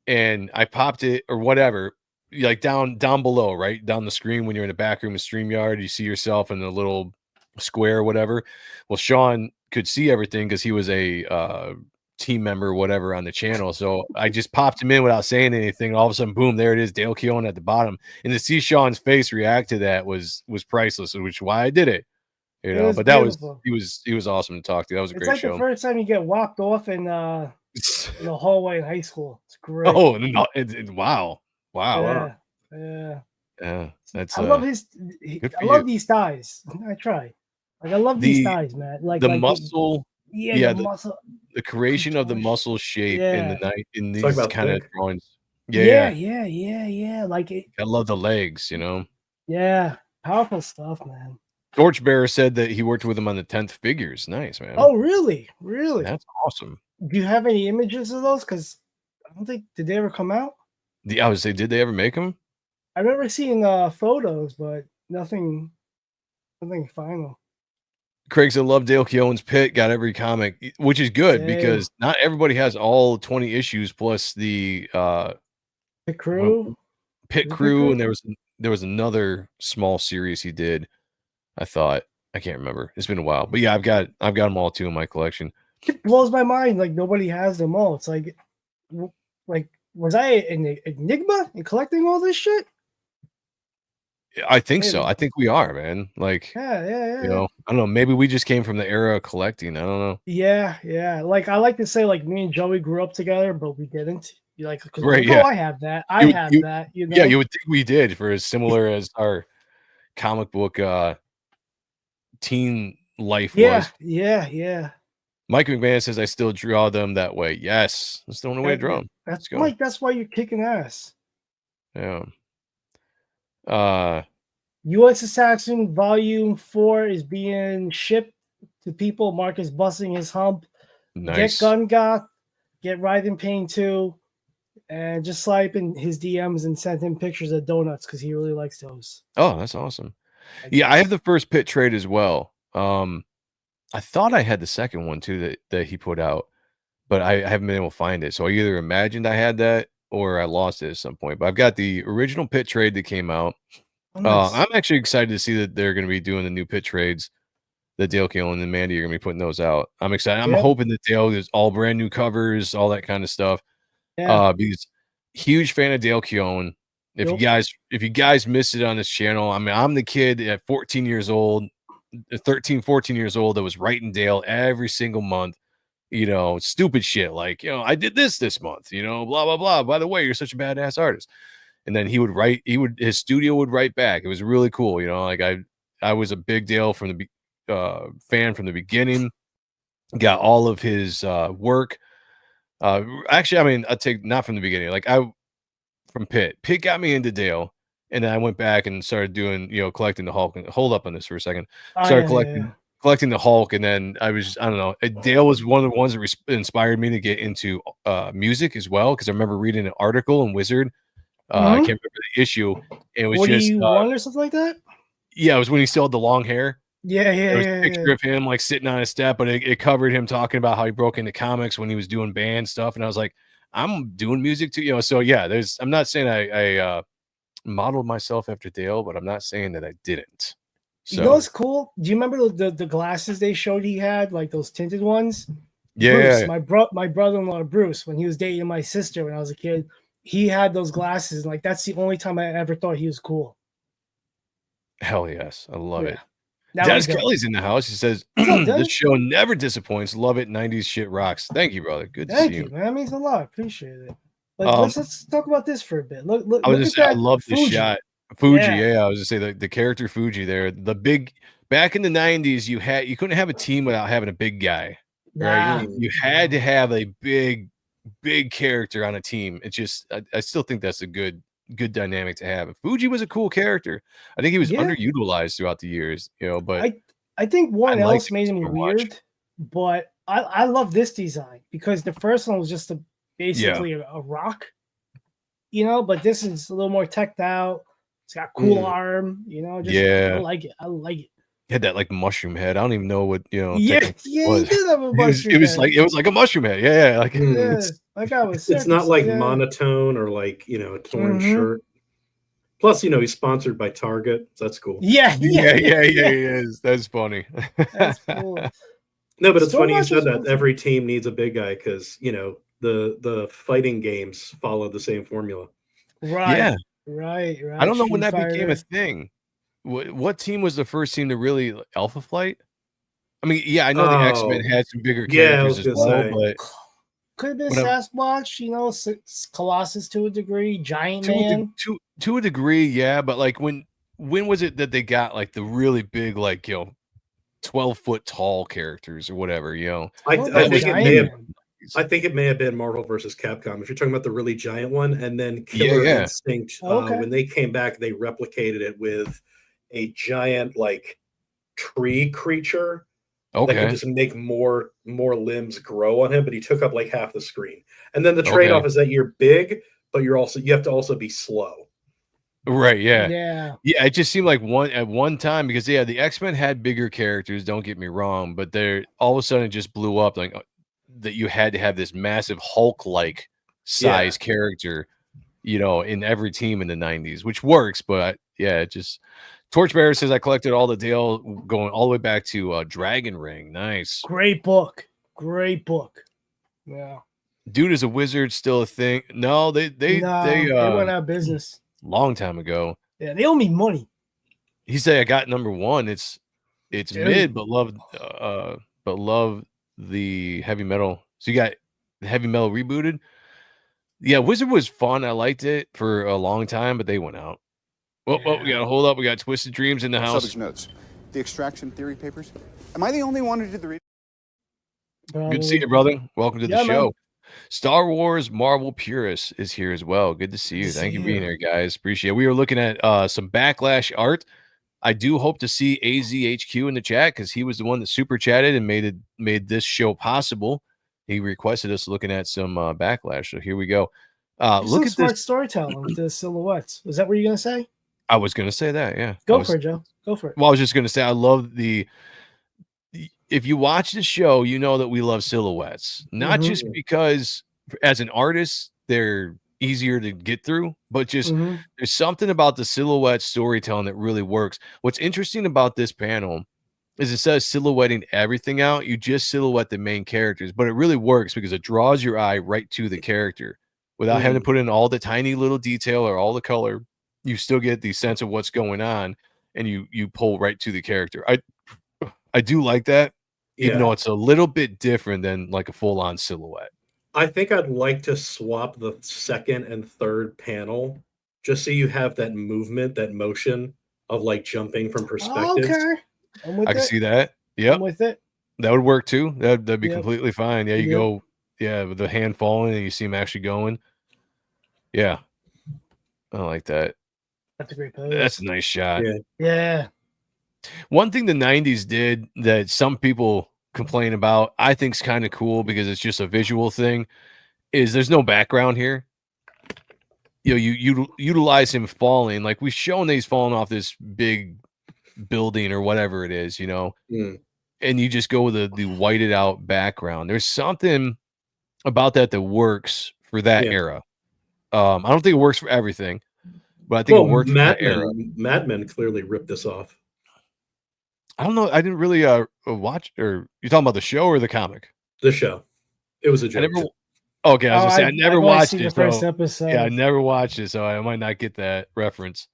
and I popped it or whatever, like down below, right down the screen when you're in the back room of StreamYard, you see yourself in a little square or whatever. Well, Sean could see everything because he was a team member or whatever on the channel. So I just popped him in without saying anything. All of a sudden, boom, there it is, Dale Keown at the bottom. And to see Sean's face react to that was priceless, which is why I did it. You know, but that beautiful. was he was awesome to talk to. That was a It's great like show. the first time you get walked off in the hallway in high school. It's great. Oh no! Wow. Yeah. That's I love his. I love these thighs. I try. Like I love these thighs, man. Like the muscle. The muscle. The creation of the muscle shape in the night in Talk these about kind of thick. drawings. Yeah. Like it. I love the legs, you know. Yeah, powerful stuff, man. Torchbearer said that he worked with him on the 10th figures. Nice, man. Oh, really? Really? That's awesome. Do you have any images of those? Because I don't think did they ever come out? I would say, did they ever make them? I remember seeing photos, but nothing final. Craig said, love Dale Keown's Pit, got every comic, which is good because not everybody has all 20 issues plus the Pit Crew, and there was another small series he did. I thought, I can't remember. It's been a while, but yeah, I've got them all too in my collection. It blows my mind. Like nobody has them all. It's like was I an enigma in collecting all this shit? I think so. I think we are, man. Like, yeah. You know, I don't know. Maybe we just came from the era of collecting. I don't know. Yeah. Like I like to say, like me and Joey grew up together, but we didn't. You like, right? I have that. I have that. You know? Yeah, you would think we did for as similar as our comic book teen life was. Yeah. Mike McMahon says I still draw them that way. Yes, that's the only way to draw them. That's Mike. That's why you're kicking ass. Yeah. U.S. Assassin Volume 4 is being shipped to people. Mark is busting his hump. Nice. Get Gun Goth, get Raiden Pain 2, and just slide in his DMs and send him pictures of donuts because he really likes those. Oh, that's awesome. Yeah, I have the first Pit trade as well. I thought I had the second one too that he put out, but I haven't been able to find it. So I either imagined I had that or I lost it at some point. But I've got the original Pit trade that came out. Oh, nice. I'm actually excited to see that they're going to be doing the new Pit trades that Dale Keown and Mandy are going to be putting those out. I'm excited. I'm hoping that Dale is all brand new covers, all that kind of stuff. Yeah. Because huge fan of Dale Keown. If you guys missed it on this channel, I mean, I'm the kid at 14 years old, 13, 14 years old that was writing Dale every single month, you know, stupid shit like, you know, I did this month, you know, blah, blah, blah. By the way, you're such a badass artist. And then he would write, his studio would write back. It was really cool. You know, like I was a big Dale from the fan from the beginning, got all of his work. Actually, I mean, I'll take not from the beginning, like from Pit got me into Dale. And then I went back and started doing, you know, collecting the Hulk. And hold up on this for a second. Started collecting the Hulk, and then I don't know. Dale was one of the ones that inspired me to get into music as well, because I remember reading an article in Wizard. I can't remember the issue. And it was 41 or something like that. Yeah, it was when he still had the long hair. Yeah. There was a picture of him like sitting on a step, but it covered him talking about how he broke into comics when he was doing band stuff. And I was like, I'm doing music too, you know. So yeah, I'm not saying I modeled myself after Dale, but I'm not saying that I didn't. So, you know what's cool? Do you remember the glasses they showed he had, like those tinted ones? Yeah. Bruce, my brother-in-law Bruce, when he was dating my sister when I was a kid, he had those glasses. Like that's the only time I ever thought he was cool. Hell yes, I love it. Now Dennis Kelly's in the house. He says this show never disappoints. Love it. 90s shit rocks. Thank you, brother. Good to see you. Man. That means a lot. Appreciate it. Let's talk about this for a bit. Look I was just saying, I love this shot. Fuji, yeah. I was just say the character Fuji there. The big back in the 90s, you couldn't have a team without having a big guy. Right? You had to have a big character on a team. It's just I still think that's a good dynamic to have. Fuji was a cool character. I think he was underutilized throughout the years, you know, but I think Warren Ellis made him weird, but I love this design because the first one was just basically a rock, you know, but this is a little more teched out. It's got cool arm, you know. I like it. He had that like mushroom head. I don't even know what, you know. Yeah, he did have a mushroom head. It was like a mushroom head. Yeah. Like that guy was. It's not like monotone or like, you know, a torn shirt. Plus, he's sponsored by Target. So that's cool. Yeah, He is. That's funny. That's cool. No, but it's Storm funny you Watch said is that. awesome. Every team needs a big guy because the fighting games follow the same formula. Right. Yeah. Right. I don't know when Street that became a Fighter. thing. What team was the first team to really Alpha Flight? I mean, yeah, I know the X-Men had some bigger Yeah, I characters was as gonna well, say. but Could have been whatever. Sasquatch, Colossus to a degree, Giant to Man. a degree, yeah. But like when was it that they got like the really big, like 12-foot tall characters or whatever? I that was think it Giant may have. Man. I think it may have been Marvel versus Capcom. If you're talking about the really giant one, and then Killer Yeah. Instinct, Okay. when they came back, they replicated it with a giant like tree creature that could Okay. just make more limbs grow on him, but he took up like half the screen. And then the trade-off is that you're big, but you have to also be slow. Right, yeah. Yeah. It just seemed like at one time, because the X-Men had bigger characters, don't get me wrong, but they're all of a sudden it just blew up like that you had to have this massive Hulk-like size character, in every team in the 90s, which works, but it just Torchbearer says I collected all the Dale going all the way back to Dragon Ring. Nice. Great book. Yeah. Dude is a wizard still a thing? No, they went out of business long time ago. Yeah, they owe me money. He said I got number 1. It's mid, but love the heavy metal. So you got the heavy metal rebooted. Yeah, Wizard was fun. I liked it for a long time, but they went out. We got to hold up. We got Twisted Dreams in the house. Subject notes. The extraction theory papers. Am I the only one who did the reading? Good to see you, brother. Welcome to the show. Man. Star Wars Marvel Purist is here as well. Good to see you. Thank you for being here, guys. Appreciate it. We were looking at some Backlash art. I do hope to see AZHQ in the chat because he was the one that super chatted and made this show possible. He requested us looking at some Backlash. So here we go. Look at smart this storytelling with the silhouettes. Was that what you're gonna say? I was going to say that. Yeah. Go for it, Joe. Go for it. Well, I was just going to say, I love if you watch the show, you know that we love silhouettes, not just because as an artist, they're easier to get through, but just there's something about the silhouette storytelling that really works. What's interesting about this panel is it says silhouetting everything out. You just silhouette the main characters, but it really works because it draws your eye right to the character without having to put in all the tiny little detail or all the color. You still get the sense of what's going on and you pull right to the character. I do like that, even though it's a little bit different than like a full-on silhouette. I think I'd like to swap the second and third panel just so you have that movement, that motion of like jumping from perspectives. Okay. I can see that. Yep. I'm with it. That would work too. That'd be completely fine. Yeah, you go, with the hand falling and you see him actually going. Yeah. I like that. That's a great pose. That's a nice shot. Yeah. One thing the 90s did that some people complain about, I think is kind of cool because it's just a visual thing, is there's no background here. You utilize him falling. Like we've shown that he's falling off this big building or whatever it is, and you just go with the whited out background. There's something about that works for that era. I don't think it works for everything, but I think it worked for that era. Mad Men clearly ripped this off. I don't know. I didn't really watch, or you're talking about the show or the comic? The show. It was a joke. I was gonna say I never watched it. The first episode. Yeah, I never watched it, so I might not get that reference.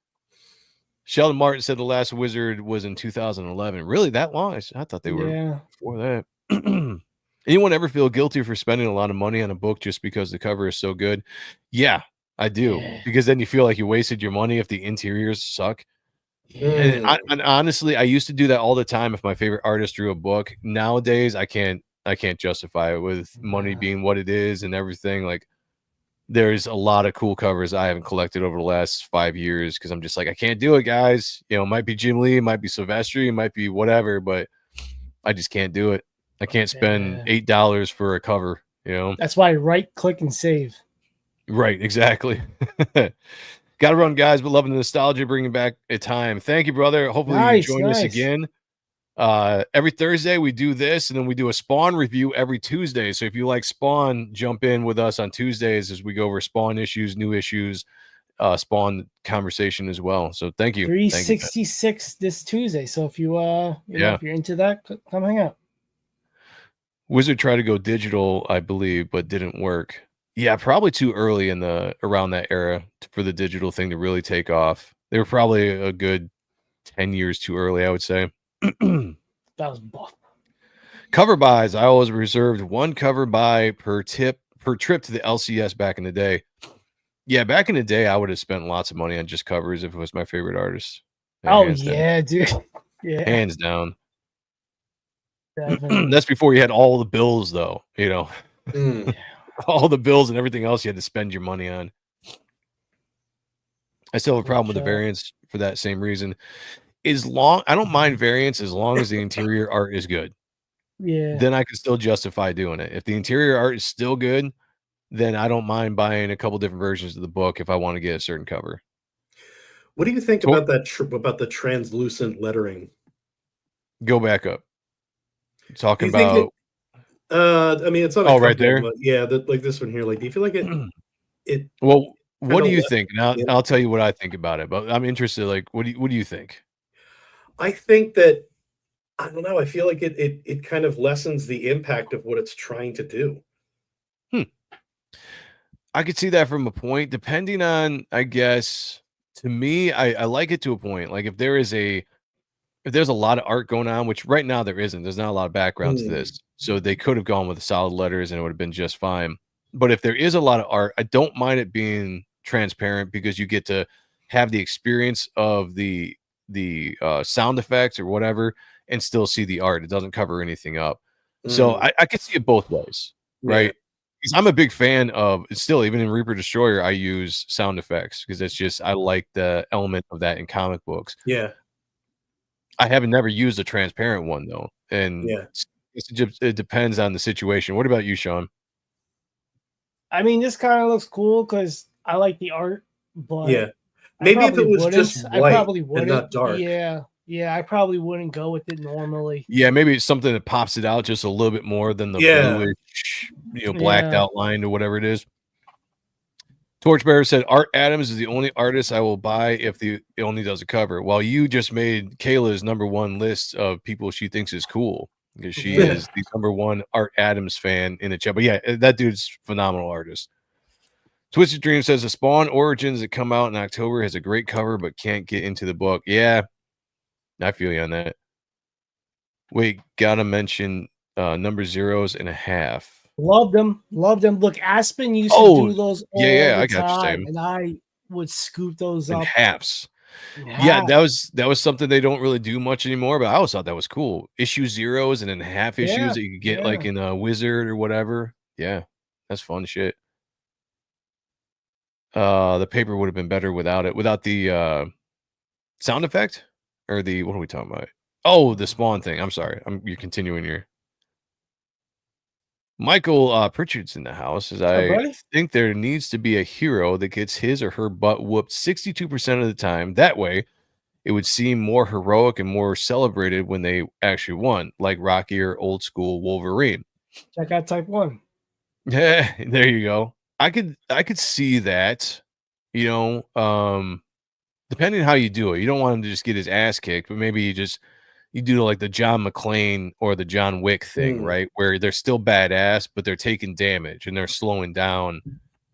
Sheldon Martin said The Last Wizard was in 2011. Really, that long? I thought they were before that. Anyone ever feel guilty for spending a lot of money on a book just because the cover is so good? Yeah, I do. Because then you feel like you wasted your money if the interiors suck. And honestly, I used to do that all the time if my favorite artist drew a book. Nowadays, I can't justify it with money being what it is and everything. Like, there's a lot of cool covers I haven't collected over the last 5 years because I'm just like, I can't do it, guys. It might be Jim Lee, it might be Silvestri, it might be whatever, but I just can't do it. I can't spend $8 for a cover. That's why right click and save. Right, exactly. Got to run, guys, but loving the nostalgia, bringing back a time. Thank you, brother. Hopefully you join us again. Every Thursday we do this, and then we do a Spawn review every Tuesday. So if you like Spawn, jump in with us on Tuesdays as we go over Spawn issues, new issues, spawned conversation as well. So thank you. 366 this Tuesday. So if you know, if you're into that, come hang out. Wizard tried to go digital, I believe, but didn't work. Yeah, probably too early in around that era for the digital thing to really take off. They were probably a good 10 years too early, I would say. That was buff. Cover buys. I always reserved one cover buy per trip to the LCS back in the day. Yeah, back in the day, I would have spent lots of money on just covers if it was my favorite artist. Oh yeah, dude. Yeah, hands down. Definitely. That's before you had all the bills, though. You know, all the bills and everything else you had to spend your money on. I still have a problem with the variants for that same reason. I don't mind variants as long as the interior art is good. Yeah. Then I can still justify doing it. If the interior art is still good, then I don't mind buying a couple different versions of the book if I want to get a certain cover. What do you think about that? About the translucent lettering? Go back up. Talking about. I mean, it's not. Right there. Yeah, like this one here. Like, do you feel like it? Well, what do you think? Now I'll tell you what I think about it. But I'm interested. Like, what do you think? I think that I don't know. I feel like it kind of lessens the impact of what it's trying to do. I could see that from a point, depending on, I guess, to me, I like it to a point. Like if there's a lot of art going on, which right now there isn't, there's not a lot of background to this. So they could have gone with the solid letters and it would have been just fine. But if there is a lot of art, I don't mind it being transparent because you get to have the experience of the sound effects or whatever and still see the art. It doesn't cover anything up. So I could see it both ways, right? Because I'm a big fan of still, even in Reaper Destroyer, I use sound effects because it's just I like the element of that in comic books. Yeah. I haven't never used a transparent one though. And it depends on the situation. What about you, Sean? I mean, this kind of looks cool because I like the art, but maybe if it was just white, I probably wouldn't. and not dark. Yeah, I probably wouldn't go with it normally. Yeah, maybe it's something that pops it out just a little bit more than the bluish, blacked outline or whatever it is. Torchbearer said, Art Adams is the only artist I will buy if it only does a cover. Well, you just made Kayla's #1 list of people she thinks is cool because she is the #1 Art Adams fan in the chat. But yeah, that dude's phenomenal artist. Twisted Dream says the Spawn Origins that come out in October has a great cover but can't get into the book. Yeah, I feel you on that. Wait, gotta mention number 0.5. Loved them. Look, Aspen used to do those all I the got time, you, and I would scoop those in up. halves. Yeah, that was something they don't really do much anymore, but I always thought that was cool. Issue 0s and then half issues that you could get like in a Wizard or whatever. Yeah, that's fun shit. The paper would have been better without it, without the sound effect or the what are we talking about? Oh, the Spawn thing. I'm sorry. You're continuing your. Michael Pritchard's in the house. I think there needs to be a hero that gets his or her butt whooped 62% of the time. That way, it would seem more heroic and more celebrated when they actually won, like Rocky or old school Wolverine. Check out Type 1. Yeah, there you go. I could see that, depending on how you do it. You don't want him to just get his ass kicked, but maybe you do like the John McClane or the John Wick thing, right? Where they're still badass, but they're taking damage and they're slowing down,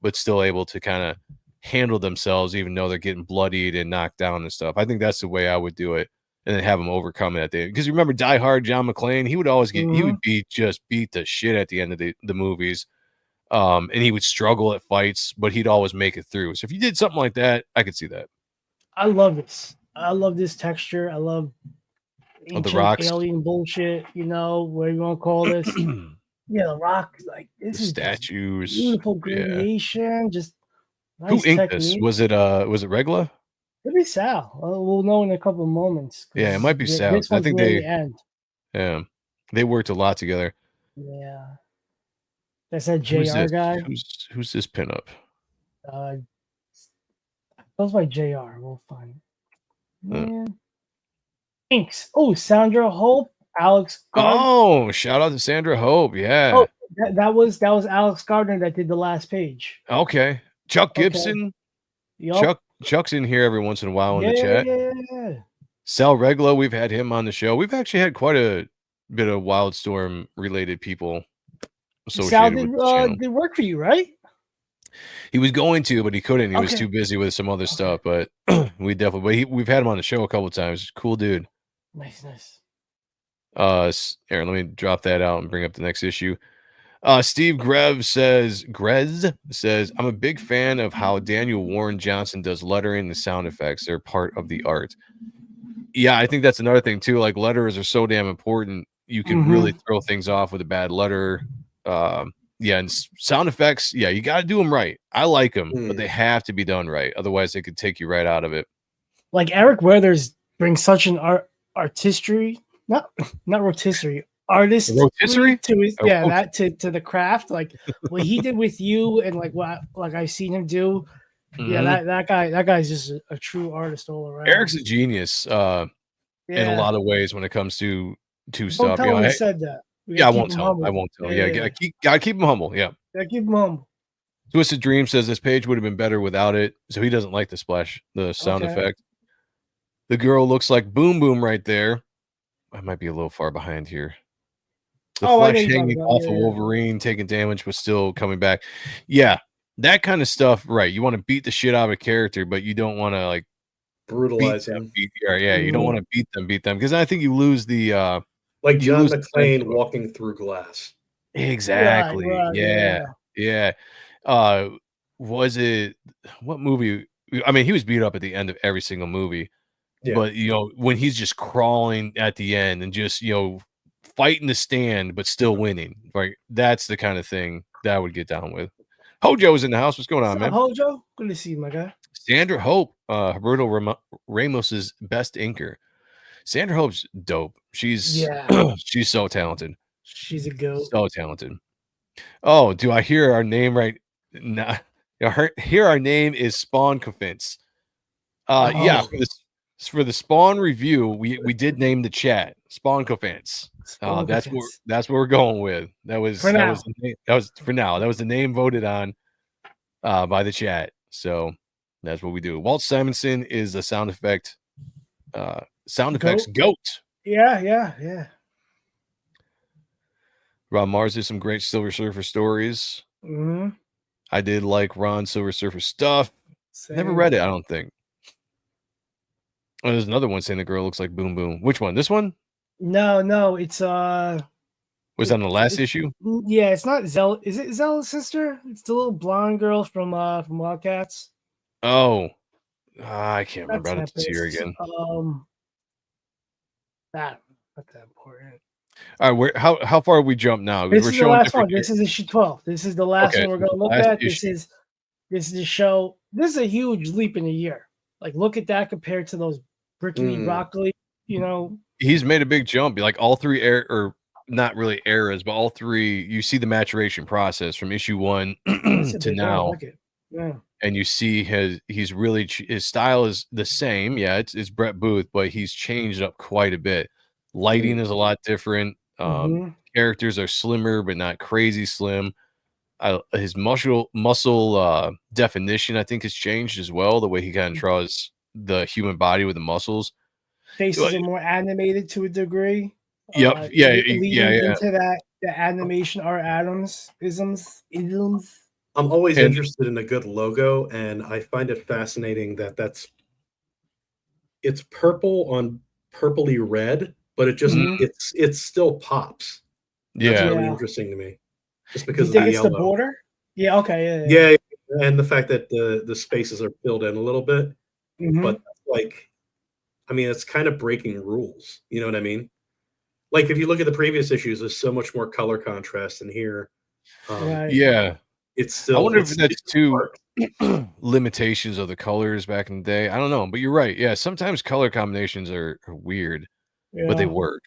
but still able to kind of handle themselves, even though they're getting bloodied and knocked down and stuff. I think that's the way I would do it, and then have them overcome it at the end. Because remember, Die Hard, John McClane, he would always get, he would beat the shit at the end of the movies, and he would struggle at fights, but he'd always make it through. So if you did something like that, I could see that. I love this. I love this texture. I love the rocks, alien bullshit, what you want to call this? The rock, like this the is statues, beautiful gradation, just nice. Who inked this? Was it Regla? Could be Sal. We'll know in a couple of moments. Yeah, it might be Sal. I think they worked a lot together. Yeah, that's that JR guy. Who's this pinup? Goes by JR. We'll find it. Man. Thanks. Oh, Sandra Hope, Alex Gardner. Oh, shout out to Sandra Hope. Yeah. Oh, that was Alex Gardner that did the last page. Okay. Chuck Gibson. Yup. Chuck's in here every once in a while in the Yeah, chat. yeah. Sal Regla, we've had him on the show. We've actually had quite a bit of Wildstorm related people Sal associated with the channel. did work for you, right? He was going to, but he couldn't. He was Okay. too busy with some other stuff. But we definitely, we've had him on the show a couple of times. Cool dude. Nice, nice. Aaron, let me drop that out and bring up the next issue. Steve Grez says, I'm a big fan of how Daniel Warren Johnson does lettering and sound effects. They're part of the art. Yeah, I think that's another thing too. Like letters are so damn important. You can really throw things off with a bad letter. Yeah, and sound effects, yeah, you got to do them right. I like them, but they have to be done right. Otherwise, they could take you right out of it. Like Eric Weathers brings such an artistry, not rotisserie, artistry to his, that to the craft. Like what he did with you, and like what I've seen him do. Yeah, that guy's just a true artist all around. Eric's a genius in a lot of ways when it comes to stuff. Tell him he said that. I won't tell. I won't tell. Yeah, gotta keep him humble. Yeah, keep him humble. Twisted Dream says this page would have been better without it, so he doesn't like the splash, the sound effect. The girl looks like Boom Boom right there. I might be a little far behind here. The flesh hanging off of Wolverine, taking damage, but still coming back. Yeah, that kind of stuff. Right, you want to beat the shit out of a character, but you don't want to like brutalize them. You don't want to beat them because I think you lose the. Like John McClane walking through glass. Exactly. Right, yeah. Was it what movie? I mean, he was beat up at the end of every single movie. Yeah. But when he's just crawling at the end and just fighting to stand but still winning, right? That's the kind of thing that I would get down with. Hojo's in the house. What's going on, man? Hojo, good to see you, my guy. Sandra Hope, Roberto Ramos's best inker. Sandra Hope's dope. She's she's so talented. She's a goat. So talented. Oh, do I hear our name right now? Here our name is Spawn Confence. Yeah, for the Spawn review, we did name the chat Spawn Confence. That's what we're going with. That was for now. That was the name voted on by the chat. So that's what we do. Walt Simonson is a sound effects goat. Yeah. Ron Mars did some great Silver Surfer stories. I did like Ron Silver Surfer stuff. Never read it, I don't think. Oh, there's another one saying the girl looks like Boom Boom. Which one? This one? No, it's was that on the last issue? Yeah, it's not Zell. Is it Zella's sister? It's the little blonde girl from Wildcats. Oh, I can't remember. I have to see her again. Not that important. All right, how far have we jumped now? This is the last one. This is issue 12. This is the last one we're going to look at. This is the show. This is a huge leap in a year. Like, look at that compared to those Brickany Broccoli. He's made a big jump. Like all three or not really eras, but all three. You see the maturation process from issue 1 to now. Yeah. And you see his style is the same. Yeah, it's Brett Booth, but he's changed up quite a bit. Lighting is a lot different. Characters are slimmer, but not crazy slim. His muscle definition, I think, has changed as well. The way he kind of draws the human body with the muscles. Faces are more animated to a degree. Yep. Into that the animation art isms. I'm always interested in a good logo, and I find it fascinating that it's purple on purpley red, but it just it still pops. That's really interesting to me. Just because of the yellow. The border? Yeah, okay. Yeah, and the fact that the spaces are filled in a little bit. But like, I mean, it's kind of breaking rules. You know what I mean? Like if you look at the previous issues, there's so much more color contrast in here. Yeah. It's still. I wonder if that's two limitations of the colors back in the day. I don't know, but you're right. Yeah, sometimes color combinations are weird, but they work.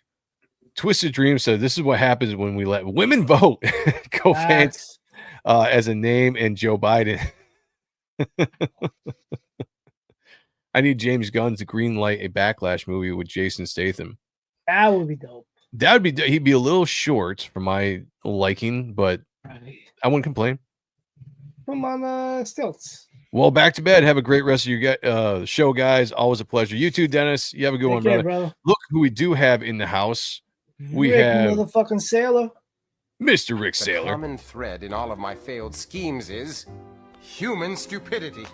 Twisted Dream said, "This is what happens when we let women vote." Go Fans as a name and Joe Biden. I need James Gunn to greenlight a Backlash movie with Jason Statham. That would be dope. That would be. He'd be a little short for my liking, but I wouldn't complain. Put him on stilts. Well, back to bed. Have a great rest of your show, guys. Always a pleasure. You too, Dennis. You have a good one, brother. Look who we do have in the house. We Rick, have motherfucking Sailor. Mr. Rick The Sailor. common thread in all of my failed schemes is human stupidity.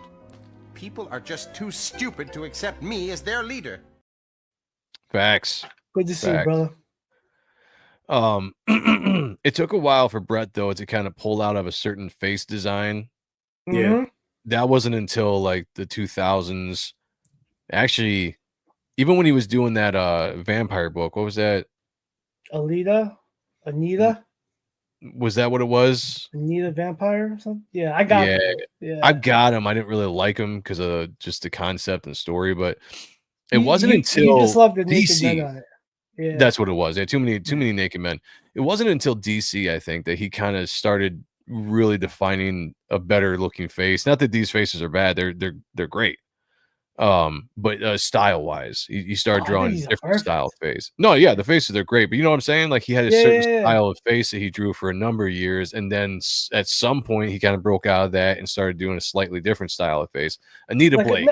People are just too stupid to accept me as their leader. Facts. Good to see you, brother. It took a while for Brett though to kind of pull out of a certain face design. Yeah. That wasn't until like the 2000s. Actually, even when he was doing that vampire book, what was that? Anita? Was that what it was? Anita Vampire or something? Yeah, I got it. Yeah. I got him. I didn't really like him because of just the concept and story, but it wasn't until you just loved the naked DC. men on it. Yeah. That's what it was. Yeah, too many naked men. It wasn't until DC, I think, that he kind of started really defining a better looking face. Not that these faces are bad; they're great. But style wise, he started drawing different style face. No, yeah, the faces are great, but you know what I'm saying? Like he had a certain style of face that he drew for a number of years, and then at some point he kind of broke out of that and started doing a slightly different style of face. Anita Blake,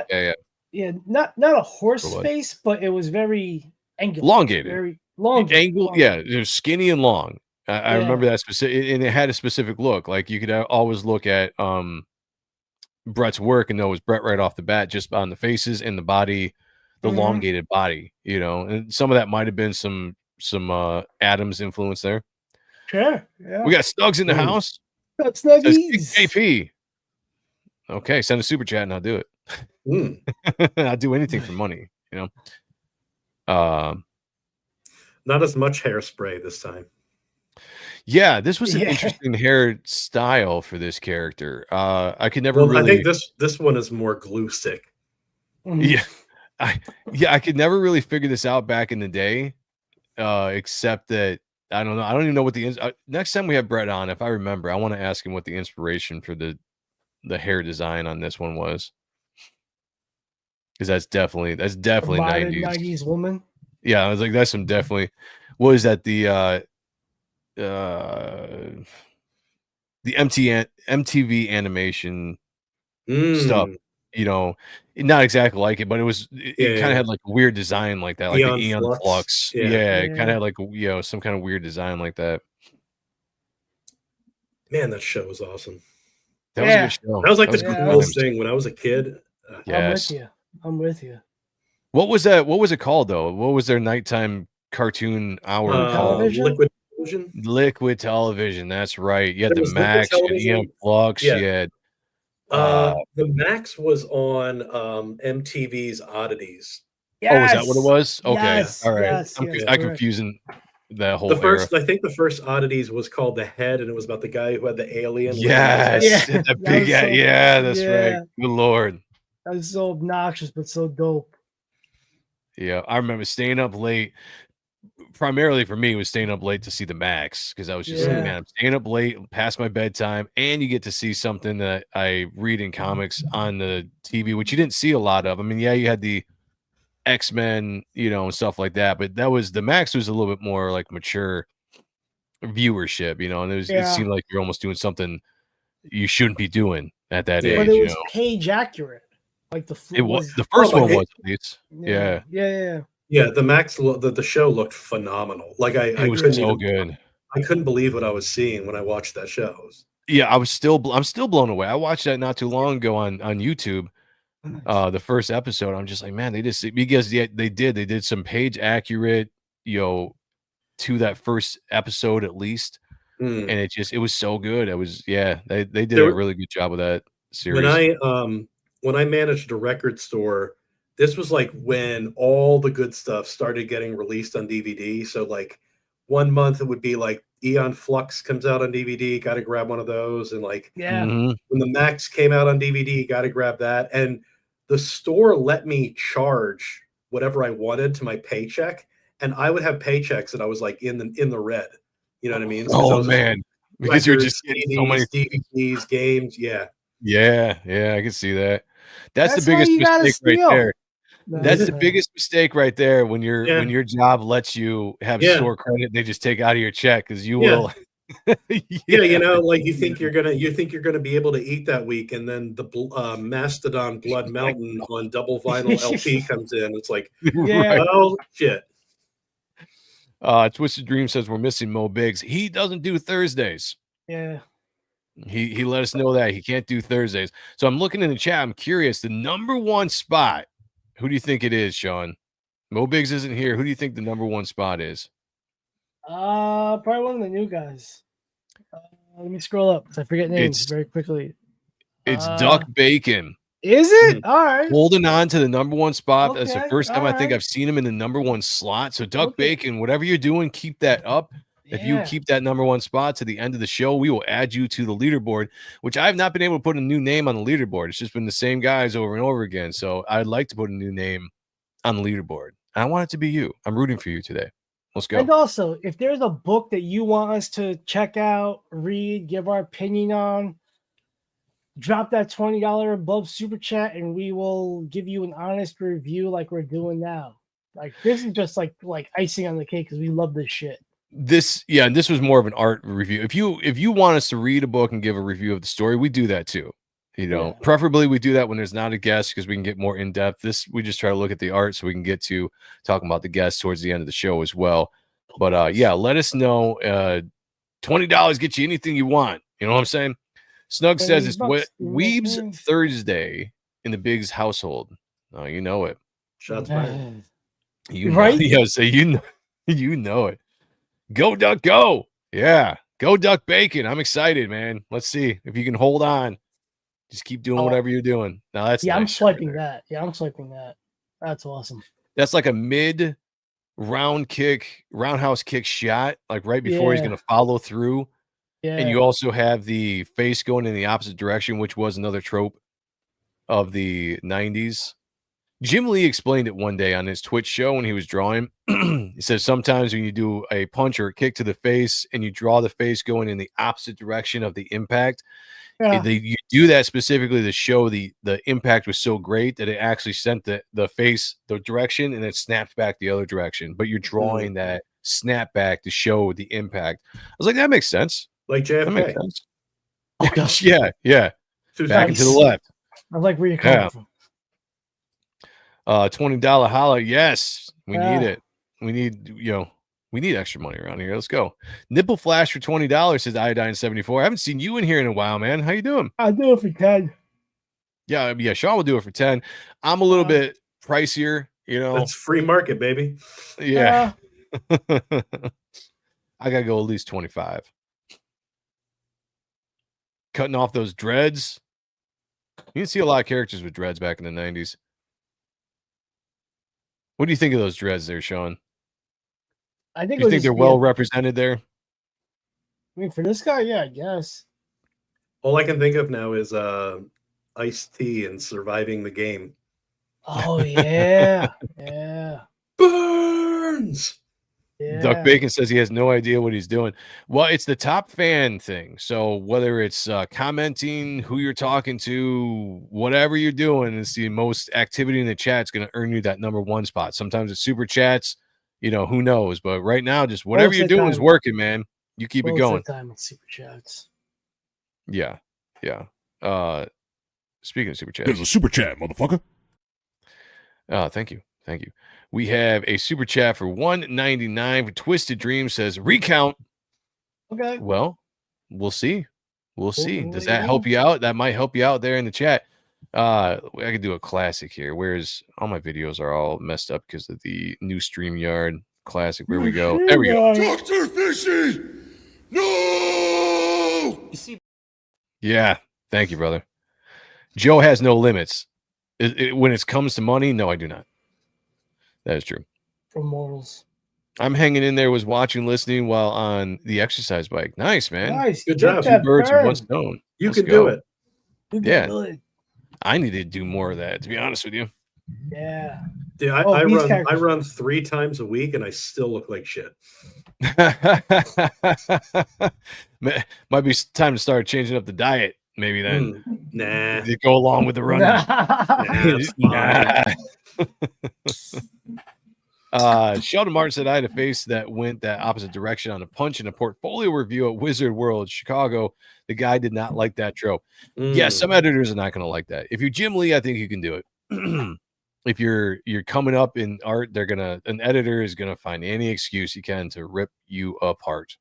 not a horse face, but it was very angular, elongated, very long, Yeah, it was skinny and long. I remember that specific, and it had a specific look. Like you could always look at Brett's work and know it was Brett right off the bat, just on the faces and the body, the elongated body, you know, and some of that might have been some Adams influence there. Sure. Yeah. We got Snugs in the house. Got Snuggies. JP. Okay, send a super chat and I'll do it. I'll do anything for money, you know. Not as much hairspray this time. Yeah, this was an interesting hair style for this character. I could never really. I think this one is more glue stick. Yeah, I could never really figure this out back in the day, except that I don't know. I don't even know what the next time we have Brett on, if I remember, I want to ask him what the inspiration for the hair design on this one was, because that's definitely 90s woman. Yeah, I was like, that's some definitely. What is that? The MTV animation stuff, you know, not exactly like it, but it kind of had like a weird design like that, like the Eon Flux. Yeah, it kind of had like, you know, some kind of weird design like that. Man, that show was awesome. That was a good show. That was like the coolest thing when I was a kid. Yes. I'm with you. What was that? What was it called though? What was their nighttime cartoon hour called? Liquid Television. That's right. You had the Max, Eon Flux. Yeah. The Max was on MTV's Oddities. Yes. Oh, was that what it was? Okay. Yes. All right. Yes. I'm confusing that whole I think the first Oddities was called The Head, and it was about the guy who had the alien. Yes. The big that's right. Good Lord. That was so obnoxious, but so dope. Yeah, I remember staying up late. Primarily for me, it was staying up late to see the Max, because I was just like, man, I'm staying up late past my bedtime, and you get to see something that I read in comics on the TV, which you didn't see a lot of. I mean, yeah, you had the X-Men, you know, and stuff like that, but the Max was a little bit more like mature viewership, you know, and it seemed like you're almost doing something you shouldn't be doing at that age. But it was page accurate. Like the first one was at least. Yeah. Yeah, the Max, the show looked phenomenal. Like it was so good. I couldn't believe what I was seeing when I watched that show. Yeah, I'm still blown away. I watched that not too long ago on YouTube. The first episode, I'm just like, man, they did some page accurate, you know, to that first episode at least, and it was so good. It was they did a really good job with that series. When I managed a record store, this was like when all the good stuff started getting released on DVD. So like 1 month it would be like Eon Flux comes out on DVD, got to grab one of those, and like when the Max came out on DVD, got to grab that. And the store let me charge whatever I wanted to my paycheck, and I would have paychecks that I was like in the red. You know what I mean? So man, because you're just getting so many DVDs, games. Yeah, I can see that. That's the biggest mistake right there. That's the biggest mistake right there when your job lets you have store credit, they just take out of your check, because you will Yeah, like you think you're gonna be able to eat that week, and then the Mastodon Blood Mountain on double vinyl LP comes in. It's like, Yeah. oh shit. Twisted Dream says we're missing Mo Biggs. He doesn't do Thursdays. Yeah. He let us know that he can't do Thursdays. So I'm looking in the chat. I'm curious. The number one spot. Who do you think it is, Sean? Mo Biggs isn't here. Who do you think the number one spot is? Probably one of the new guys. Let me scroll up because I forget names very quickly. It's Duck Bacon. Is it? All right. Holding on to the number one spot. Okay, That's the first time I think I've seen him in the number one slot. So Duck Bacon, whatever you're doing, keep that up. If you keep that number one spot to the end of the show, we will add you to the leaderboard, which I have not been able to put a new name on the leaderboard. It's just been the same guys over and over again. So I'd like to put a new name on the leaderboard. I want it to be you. I'm rooting for you today. Let's go. And also, if there's a book that you want us to check out, read, give our opinion on, drop that $20 above super chat, and we will give you an honest review like we're doing now. Like this is just like icing on the cake because we love this shit. This was more of an art review. If you want us to read a book and give a review of the story, we do that too. Preferably we do that when there's not a guest because we can get more in depth. This we just try to look at the art so we can get to talking about the guests towards the end of the show as well. But let us know. $20 get you anything you want. You know what I'm saying? Snug says it's Weeb's Thursday in the Biggs household. Oh, you know it. Shots fired. You know, you know it. Go Duck, go! Yeah, go Duck Bacon. I'm excited, man. Let's see if you can hold on. Just keep doing whatever you're doing. Now that's I'm nice swiping that. Yeah, I'm swiping that. That's awesome. That's like a mid roundhouse kick shot, like right before he's gonna follow through. Yeah. And you also have the face going in the opposite direction, which was another trope of the 90s. Jim Lee explained it one day on his Twitch show when he was drawing. He says sometimes when you do a punch or a kick to the face and you draw the face going in the opposite direction of the impact, you do that specifically to show the impact was so great that it actually sent the face the direction and it snapped back the other direction. But you're drawing that snap back to show the impact. I was like, that makes sense. Like JFK. That makes sense. Oh gosh, yeah. Back and to the left. I like where you're coming from. $20 holla. Yes, we need it. We need extra money around here. Let's go. Nipple Flash for $20 says Iodine 74. I haven't seen you in here in a while, man. How you doing? I'll do it for 10. Yeah. Sean will do it for 10. I'm a little bit pricier, It's free market, baby. Yeah. I gotta go at least 25. Cutting off those dreads. You didn't see a lot of characters with dreads back in the 90s. What do you think of those dreads there, Sean? I think you think they're well represented there? I mean, for this guy, yeah, I guess. All I can think of now is Ice-T and Surviving the Game. Oh yeah, yeah. Burns. Yeah. Duck Bacon says he has no idea what he's doing. Well, it's the top fan thing. So whether it's commenting, who you're talking to, whatever you're doing, it's the most activity in the chat. It's going to earn you that number one spot. Sometimes it's super chats, who knows? But right now, just whatever you're doing is working, man. You keep it going. Time with super chats. Yeah. Speaking of super chats, there's a super chat, motherfucker. Thank you. We have a super chat for $1.99 for Twisted Dream says recount. Okay. Well, we'll see. Does that help you out? That might help you out there in the chat. I could do a classic here. Whereas all my videos are all messed up because of the new StreamYard classic. Where we go? There we go. Dr. Fishy! No! Yeah. Thank you, brother. Joe has no limits. When it comes to money, no, I do not. That is true. For mortals. I'm hanging in there, was watching, listening while on the exercise bike. Nice, man. Nice. Good job. Two birds with one stone. You can do it. Yeah. I need to do more of that, to be honest with you. Yeah. Dude, I run 3 times a week and I still look like shit. Might be time to start changing up the diet. Maybe then. Nah. You go along with the running. Nah. Sheldon Martin said, I had a face that went that opposite direction on a punch in a portfolio review at Wizard World Chicago. The guy did not like that trope. Yeah, some editors are not going to like that. If you're Jim Lee, I think you can do it. If you're coming up in art, an editor is gonna find any excuse he can to rip you apart.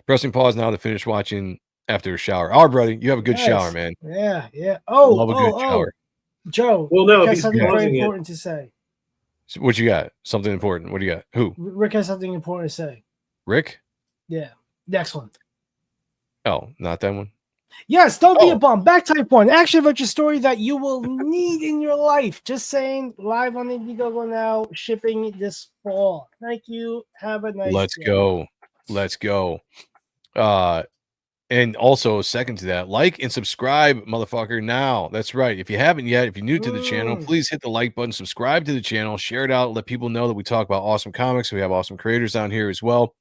Pressing pause now to finish watching after a shower. All right, buddy, you have a good shower, man. Yeah. Love a good shower. Joe, well, no, Rick has something very important to say. So what you got? Something important. What do you got? Who? Rick has something important to say. Rick? Yeah. Next one. Oh, not that one. Yes, don't be a bum. Back type one. Action adventure story that you will need in your life. Just saying, live on Indiegogo now, shipping this fall. Thank you. Have a nice Let's day. go. Let's go. And also, second to that, like and subscribe, motherfucker, now. That's right. If you haven't yet, if you're new to the channel, please hit the like button, subscribe to the channel, share it out, let people know that we talk about awesome comics. We have awesome creators on here as well.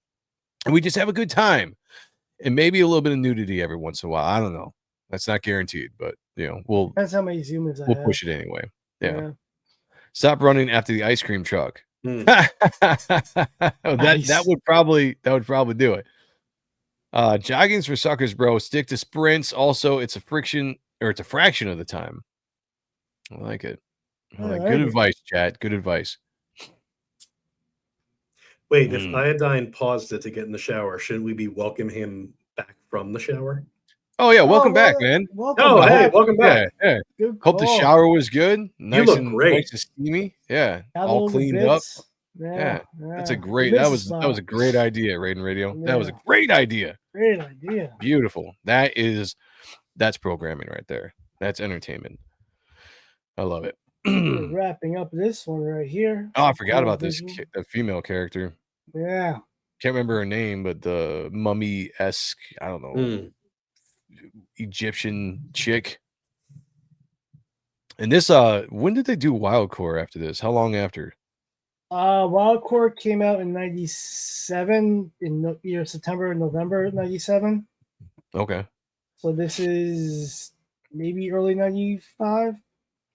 And we just have a good time. And maybe a little bit of nudity every once in a while. I don't know. That's not guaranteed, but we'll That's how many humans we'll push it anyway. Yeah. Stop running after the ice cream truck. That would probably do it. Jogging's for suckers, bro. Stick to sprints. Also, it's a fraction of the time. I like it. Good advice, chat. Good advice. Wait, if Iodine paused it to get in the shower, shouldn't we be welcoming him back from the shower? Oh yeah, welcome back, man. Welcome back. Yeah. Hope the shower was good. Nice, you look and great. Nice and steamy. Yeah, all cleaned up. Yeah. That's a great. That was a great idea, RaidenRadio. That was a great idea. Great idea. Beautiful. That's programming right there. That's entertainment. I love it. We're wrapping up this one right here. Oh, I forgot about this female character. Yeah. Can't remember her name, but the mummy-esque, I don't know, Egyptian chick. And this, when did they do Wildcore after this? How long after? Wildcore came out in 97, in either September or November 97. Okay. So this is maybe early 95.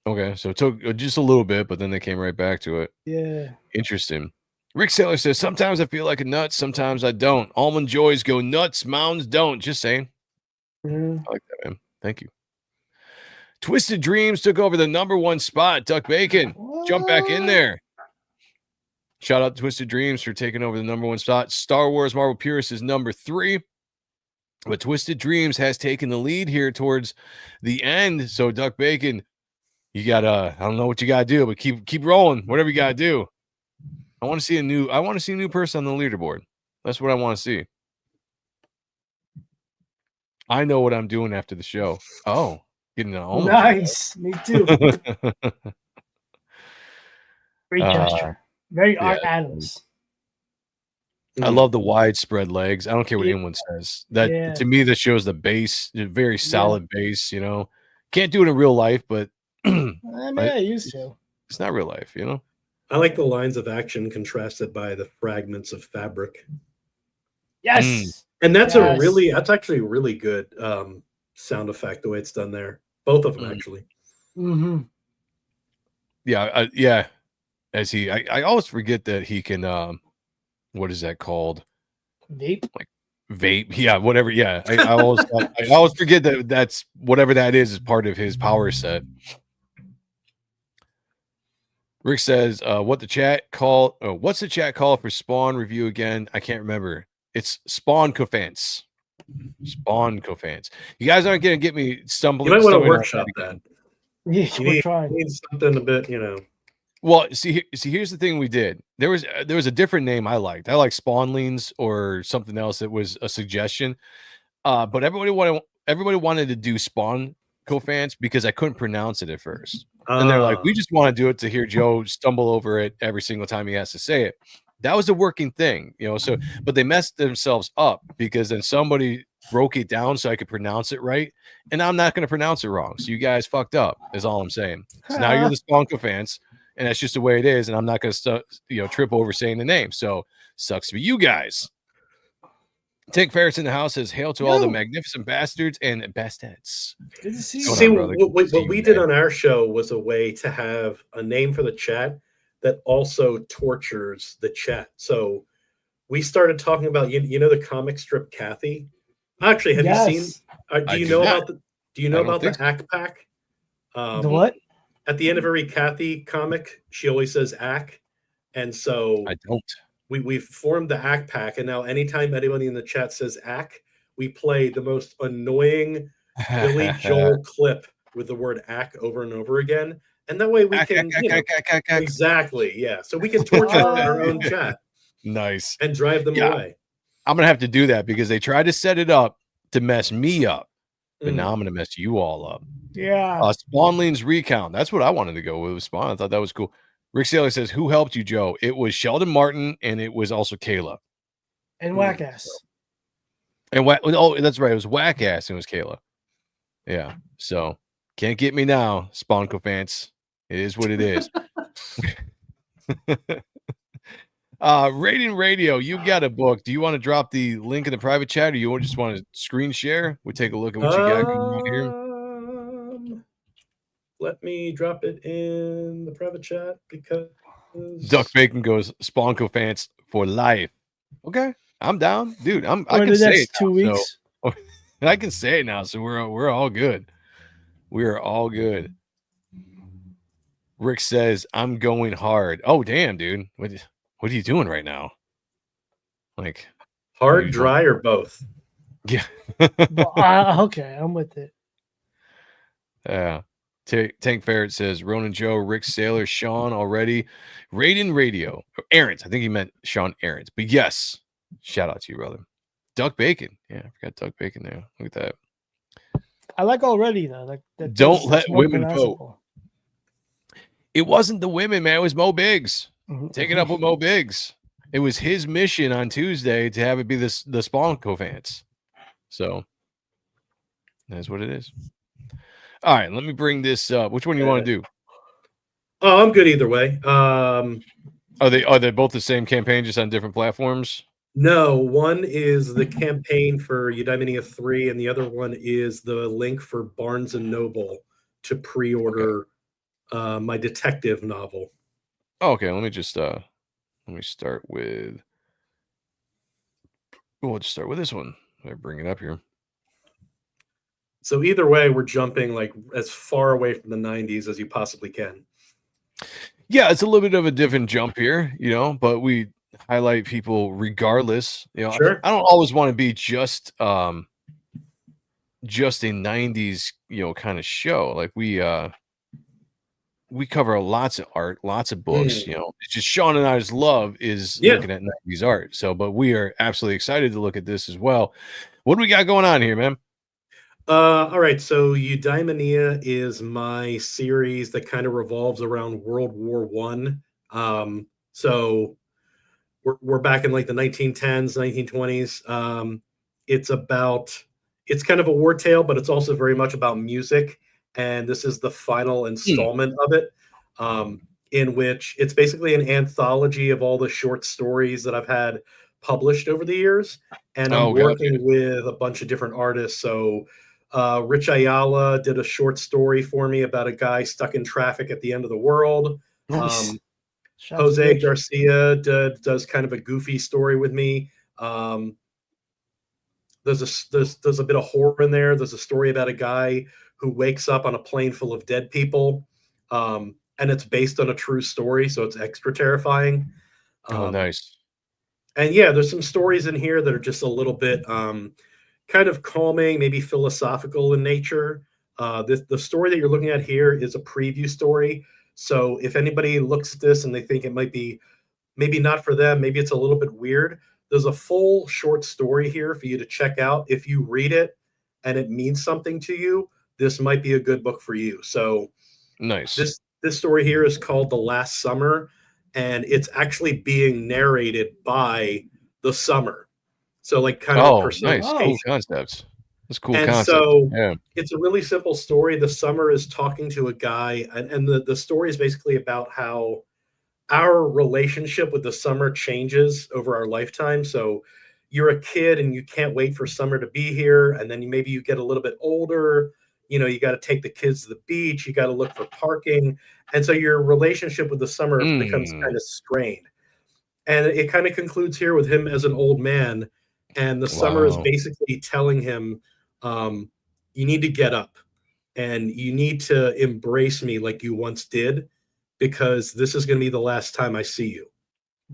Okay, so it took just a little bit, but then they came right back to it. Yeah. Interesting. Rick Saylor says, sometimes I feel like a nut, sometimes I don't. Almond joys go nuts, mounds don't. Just saying. I like that, man. Thank you. Twisted Dreams took over the #1 spot. Duck Bacon, jump back in there. Shout out to Twisted Dreams for taking over the #1 spot. Star Wars Marvel Purist is #3. But Twisted Dreams has taken the lead here towards the end. So Duck Bacon, you gotta, I don't know what you gotta do, but keep rolling. Whatever you gotta do. I want to see a new person on the leaderboard. That's what I want to see. I know what I'm doing after the show. Oh, getting an almond. Nice. Me too. Great gesture. Very Art Adams. I love the widespread legs. I don't care what anyone says. That to me, that shows the base, very solid base. Can't do it in real life, but I used to. It's not real life, I like the lines of action contrasted by the fragments of fabric. Yes. And that's actually a really good sound effect, the way it's done there. Both of them, actually. Mm-hmm. Yeah. Yeah. I always forget that he can, what is that called? Vape. Like vape. Yeah. Whatever. Yeah. I always forget that that's whatever that is part of his power set. Rick says, what's the chat call for Spawn review again? I can't remember. It's Spawn Cofance. Spawn Cofance. You guys aren't going to get me stumbling. You might want to workshop that. Yeah, you need something a bit, Well, see, here's the thing we did. There was a different name I liked. I like Spawnlings or something else that was a suggestion. But everybody wanted to do Spawn Cofance because I couldn't pronounce it at first. And they're like, we just want to do it to hear Joe stumble over it every single time he has to say it. That was a working thing, so, but they messed themselves up because then somebody broke it down so I could pronounce it right. And I'm not going to pronounce it wrong. So you guys fucked up is all I'm saying. So now you're the Spawn Cofance, and that's just the way it is. And I'm not going to, trip over saying the name. So sucks for you guys. Tank Ferris in the house says, "Hail to all the magnificent bastards and bastards." Good to see you. See, what we did on our show was a way to have a name for the chat that also tortures the chat. So we started talking about you know the comic strip Kathy. Actually, have you seen? Do you know about the? Do you know about the Ack Pack? The what? At the end of every Kathy comic, she always says Ack, and so I don't. We've formed the Ack Pack, and now anytime anybody in the chat says Ack, we play the most annoying Billy Joel clip with the word Ack over and over again, and that way we can exactly, yeah. So we can torture our own chat. Nice. And drive them away. I'm gonna have to do that because they tried to set it up to mess me up, but now I'm gonna mess you all up. Yeah. Spawnling's recount. That's what I wanted to go with Spawn. I thought that was cool. Rick Saylor says, "Who helped you, Joe?" It was Sheldon Martin, and it was also Kayla. And Whack-Ass. And that's right. It was Whack-Ass, and it was Kayla. Yeah. So can't get me now, Spawnco fans. It is what it is. RaidenRadio, you've got a book. Do you want to drop the link in the private chat, or you just want to screen share? We'll take a look at what you got going on here. Let me drop it in the private chat because Duck Bacon goes Spawnco fans for life. Okay, I'm down, dude. I can the say next it 2 weeks. So, I can say it now, so we're all good. We are all good. Rick says, "I'm going hard." Oh, damn, dude. What are you doing right now? Like hard, dry, or both? Yeah. Okay, I'm with it. Yeah. Tank Ferret says, "Ronan Joe, Rick Saylor, Sean already. RaidenRadio. Ahrent. I think he meant Sean Ahrent. But yes, shout out to you, brother. Duck Bacon. Yeah, I forgot Duck Bacon there. Look at that. I like already though. Like that. Don't let women vote. It wasn't the women, man. It was Mo Biggs. Take it up with Mo Biggs. It was his mission on Tuesday to have it be the Spawnco fans. So that's what it is. All right, let me bring this up. Which one you want to do? Oh, I'm good either way. Are they both the same campaign, just on different platforms? No, one is the campaign for Eudaimonia 3, and the other one is the link for Barnes & Noble to pre-order my detective novel. Okay, let me just let me start with. We'll just start with this one. I bring it up here. So either way, we're jumping like as far away from the 90s as you possibly can. Yeah, it's a little bit of a different jump here, but we highlight people regardless. Sure. I don't always want to be just a 90s, kind of show. Like we cover lots of art, lots of books. It's just Sean and I's love is looking at 90s art. So, but we are absolutely excited to look at this as well. What do we got going on here, man? All right, so Eudaimonia is my series that kind of revolves around World War I. So we're back in like the 1910s, 1920s. It's kind of a war tale, but it's also very much about music. And this is the final installment of it, in which it's basically an anthology of all the short stories that I've had published over the years. And I'm working with a bunch of different artists. So Rich Ayala did a short story for me about a guy stuck in traffic at the end of the world. Nice. Jose Garcia does kind of a goofy story with me. There's a bit of horror in there. There's a story about a guy who wakes up on a plane full of dead people, and it's based on a true story, so it's extra terrifying. Oh, nice. And yeah, there's some stories in here that are just a little bit kind of calming, maybe philosophical in nature. The story that you're looking at here is a preview story. So if anybody looks at this and they think it might be maybe not for them, maybe it's a little bit weird, there's a full short story here for you to check out. If you read it and it means something to you, this might be a good book for you. So nice. This story here is called The Last Summer, and it's actually being narrated by the summer. So like kind of a personification. Nice. Cool concepts. That's cool and concept. So yeah. It's a really simple story. The summer is talking to a guy, and the story is basically about how our relationship with the summer changes over our lifetime. So you're a kid and you can't wait for summer to be here, and then maybe you get a little bit older, you know, you got to take the kids to the beach, you got to look for parking, and so your relationship with the summer becomes kind of strained. And it kind of concludes here with him as an old man, and the summer is basically telling him, you need to get up and you need to embrace me like you once did, because this is going to be the last time I see you.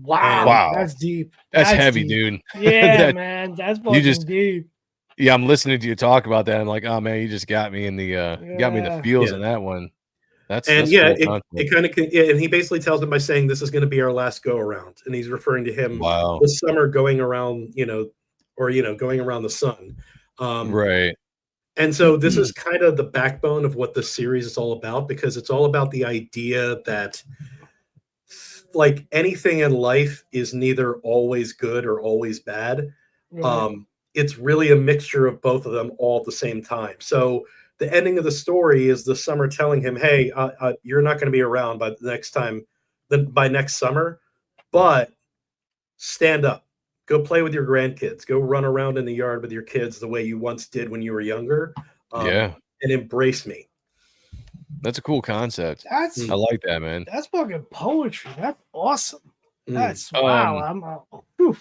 Wow. That's deep. That's heavy, dude. Yeah, man. That's fucking deep. Yeah, I'm listening to you talk about that. I'm like, oh man, you just got me in the got me in the feels on that one. That's cool and he basically tells him by saying this is going to be our last go around, and he's referring to him the summer going around, going around the sun. Right. And so this is kind of the backbone of what the series is all about, because it's all about the idea that like anything in life is neither always good or always bad. Right. It's really a mixture of both of them all at the same time. So the ending of the story is the summer telling him, hey, you're not going to be around by next summer, but stand up, go play with your grandkids, go run around in the yard with your kids the way you once did when you were younger. And embrace me. That's a cool concept. I like that, man. That's fucking poetry. That's awesome. That's wow. Let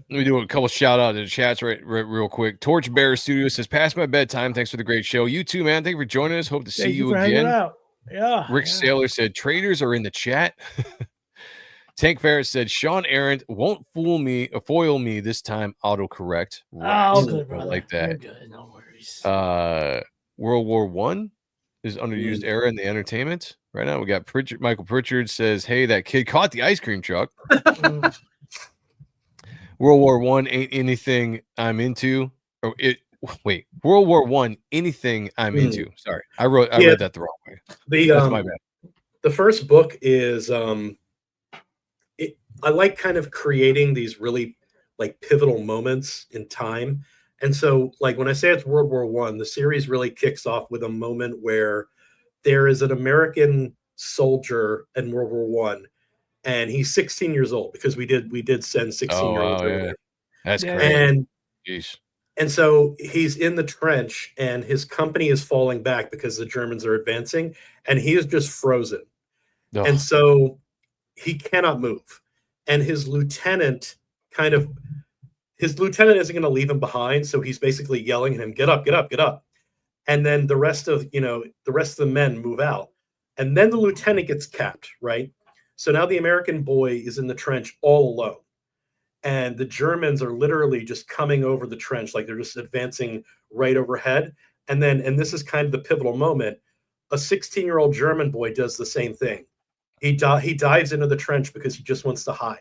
me do a couple shout out to the chats right real quick. Torchbearer Studio says, "Past my bedtime. Thanks for the great show. You too, man. Thank you for joining us. Hope to see you again." Yeah. Rick Saylor said, "Traders are in the chat." Tank Ferris said, "Sean Ahrent won't foil me this time. Autocorrect." Right. Oh, good, brother. I like that. You're good. No worries. World War I is underused era in the entertainment right now. We got Michael Pritchard says, "Hey, that kid caught the ice cream truck." World War I ain't anything I'm into. World War I, anything I'm into. Sorry, I read that the wrong way. That's my bad. The first book is I like kind of creating these really like pivotal moments in time. And so like when I say it's World War I, the series really kicks off with a moment where there is an American soldier in World War I, and he's 16 years old, because we did send 16-year-olds over there. That's crazy. And so he's in the trench, and his company is falling back because the Germans are advancing, and he is just frozen. And so he cannot move. And his lieutenant isn't going to leave him behind, so he's basically yelling at him, "Get up, get up, get up." And then the rest of the men move out. And then the lieutenant gets capped, right? So now the American boy is in the trench all alone. And the Germans are literally just coming over the trench, like they're just advancing right overhead. And this is kind of the pivotal moment, a 16-year-old German boy does the same thing. He dives into the trench because he just wants to hide.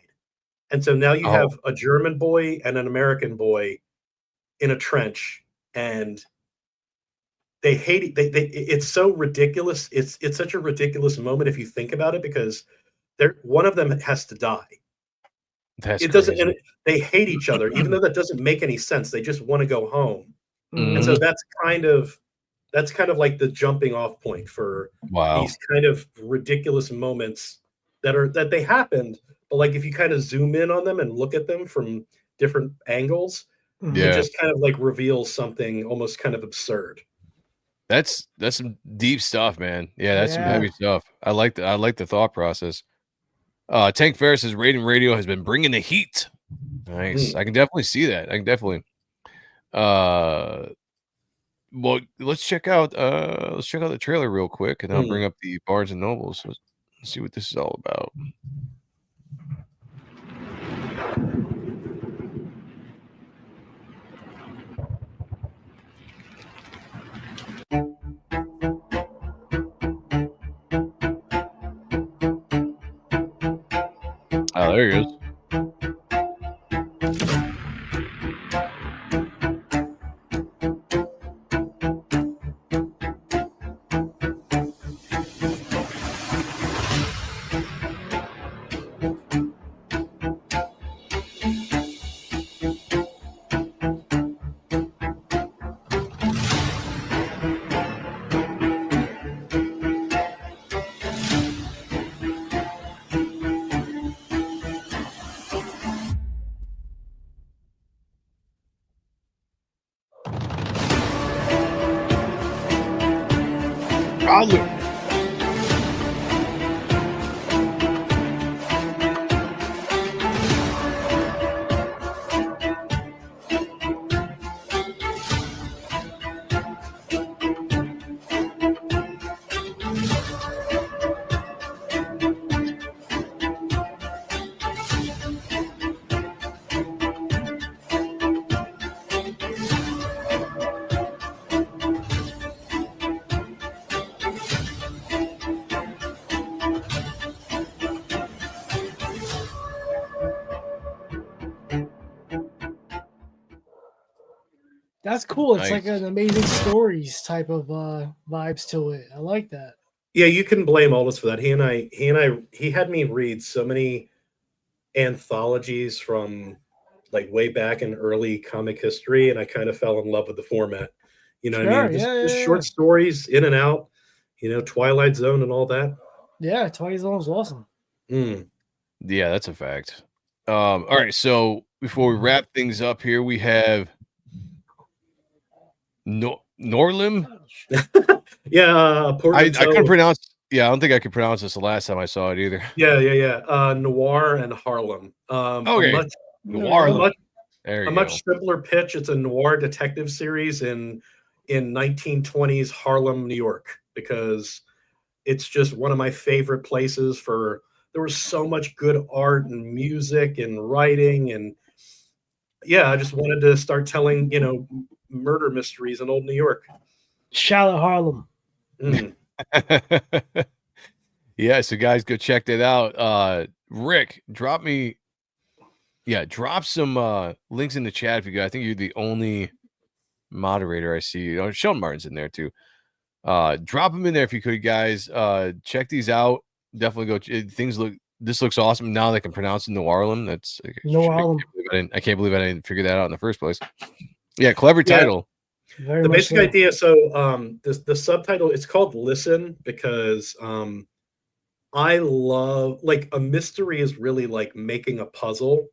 And so now you have a German boy and an American boy in a trench, and they hate it. It's so ridiculous. It's such a ridiculous moment if you think about it, because one of them has to die. They hate each other, even though that doesn't make any sense. They just want to go home. And so that's kind of like the jumping off point for these kind of ridiculous moments that they happened. But like if you kind of zoom in on them and look at them from different angles, it just kind of like reveals something almost kind of absurd. That's some deep stuff, man. Yeah, that's some heavy stuff. I like the thought process. Tank Ferris says RaidenRadio has been bringing the heat. Nice. I can definitely see that. I can definitely. Well, let's check out the trailer real quick, and I'll bring up the Barnes and Nobles. Let's see what this is all about. Oh, there he is. Proudly. That's cool. It's Nice. like an amazing stories type of vibes to it. I like that. Yeah, you can blame Aldous for that. He had me read so many anthologies from like way back in early comic history, and I kind of fell in love with the format. You know what I mean? Just short stories in and out, Twilight Zone and all that. Yeah, Twilight Zone was awesome. Yeah, that's a fact. All right, so before we wrap things up here, we have Norlim. Yeah, I couldn't pronounce. Yeah, I don't think I could pronounce this the last time I saw it either. Yeah. Noir and Harlem. Okay, A much simpler pitch. It's a noir detective series in 1920s Harlem, New York, because it's just one of my favorite places for. There was so much good art and music and writing, and yeah, I just wanted to start telling murder mysteries in old New York. Shout out Harlem. Yeah, so guys, go check that out. Rick, drop some links in the chat if you guys. I think you're the only moderator I see. Sean Martin's in there too. Drop them in there if you could, guys. Check these out. Definitely go. This looks awesome. Now they can pronounce it Noirlem. That's Noirlem. I can't believe I didn't figure that out in the first place. Yeah, clever title. The basic idea. So the subtitle, it's called Listen because I love, like, a mystery is really like making a puzzle.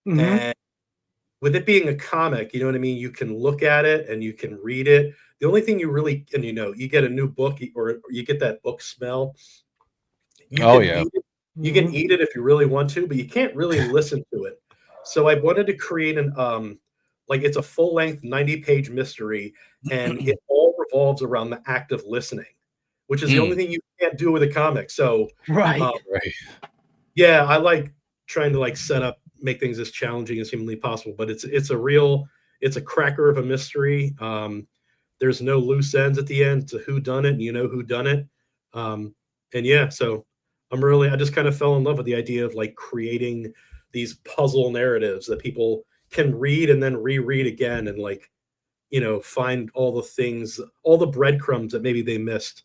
And with it being a comic, you know what I mean? You can look at it and you can read it. The only thing you really, and you get a new book or you get that book smell. You can eat it if you really want to, but you can't really listen to it. So I wanted to create it's a full-length 90-page mystery, and it all revolves around the act of listening, which is the only thing you can't do with a comic. So right. Yeah, I like trying to make things as challenging as humanly possible, but it's a cracker of a mystery. There's no loose ends at the end. It's a who done it, and you know who done it. And yeah, so I just kind of fell in love with the idea of like creating these puzzle narratives that people can read and then reread again and find all the things, all the breadcrumbs that maybe they missed.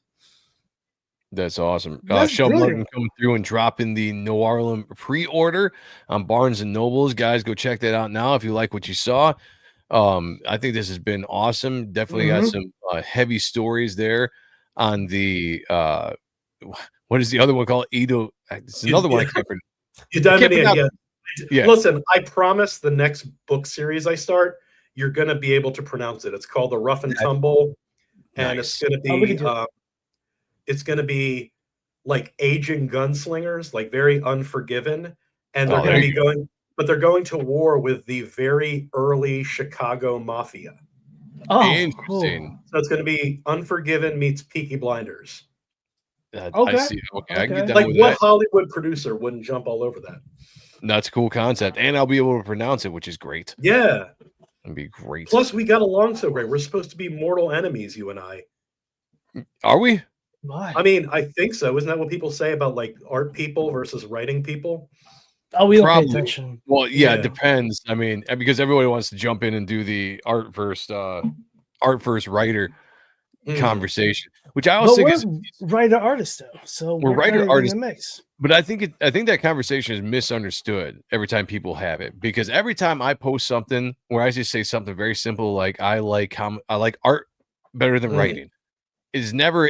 That's awesome. That's Sean brilliant. Martin coming through and dropping the Noirlem pre-order on Barnes and Nobles. Guys, go check that out now if you like what you saw. I think this has been awesome. Definitely got some heavy stories there on the what is the other one called? Edo. It's another one I can't pronounce. Yeah. Listen, I promise the next book series I start, you're going to be able to pronounce it. It's called The Rough and Tumble, and it's going to be like aging gunslingers, like very Unforgiven, and they're they're going to war with the very early Chicago Mafia. Oh, interesting. Cool. So it's going to be Unforgiven meets Peaky Blinders. I see. Okay, I can get down like with what that. Hollywood producer wouldn't jump all over that? That's a cool concept, and I'll be able to pronounce it, which is great. Yeah, it'd be great. Plus, we got along so great. We're supposed to be mortal enemies, you and I. Are we? Why? I mean, I think so. Isn't that what people say about like art people versus writing people? Oh, we don't pay attention. Well, yeah, it depends. I mean, because everybody wants to jump in and do the art first writer conversation, which I also think is writer artist though. So we're writer artists in the mix. But I think that conversation is misunderstood every time people have it, because every time I post something where I just say something very simple like I like art better than writing, is never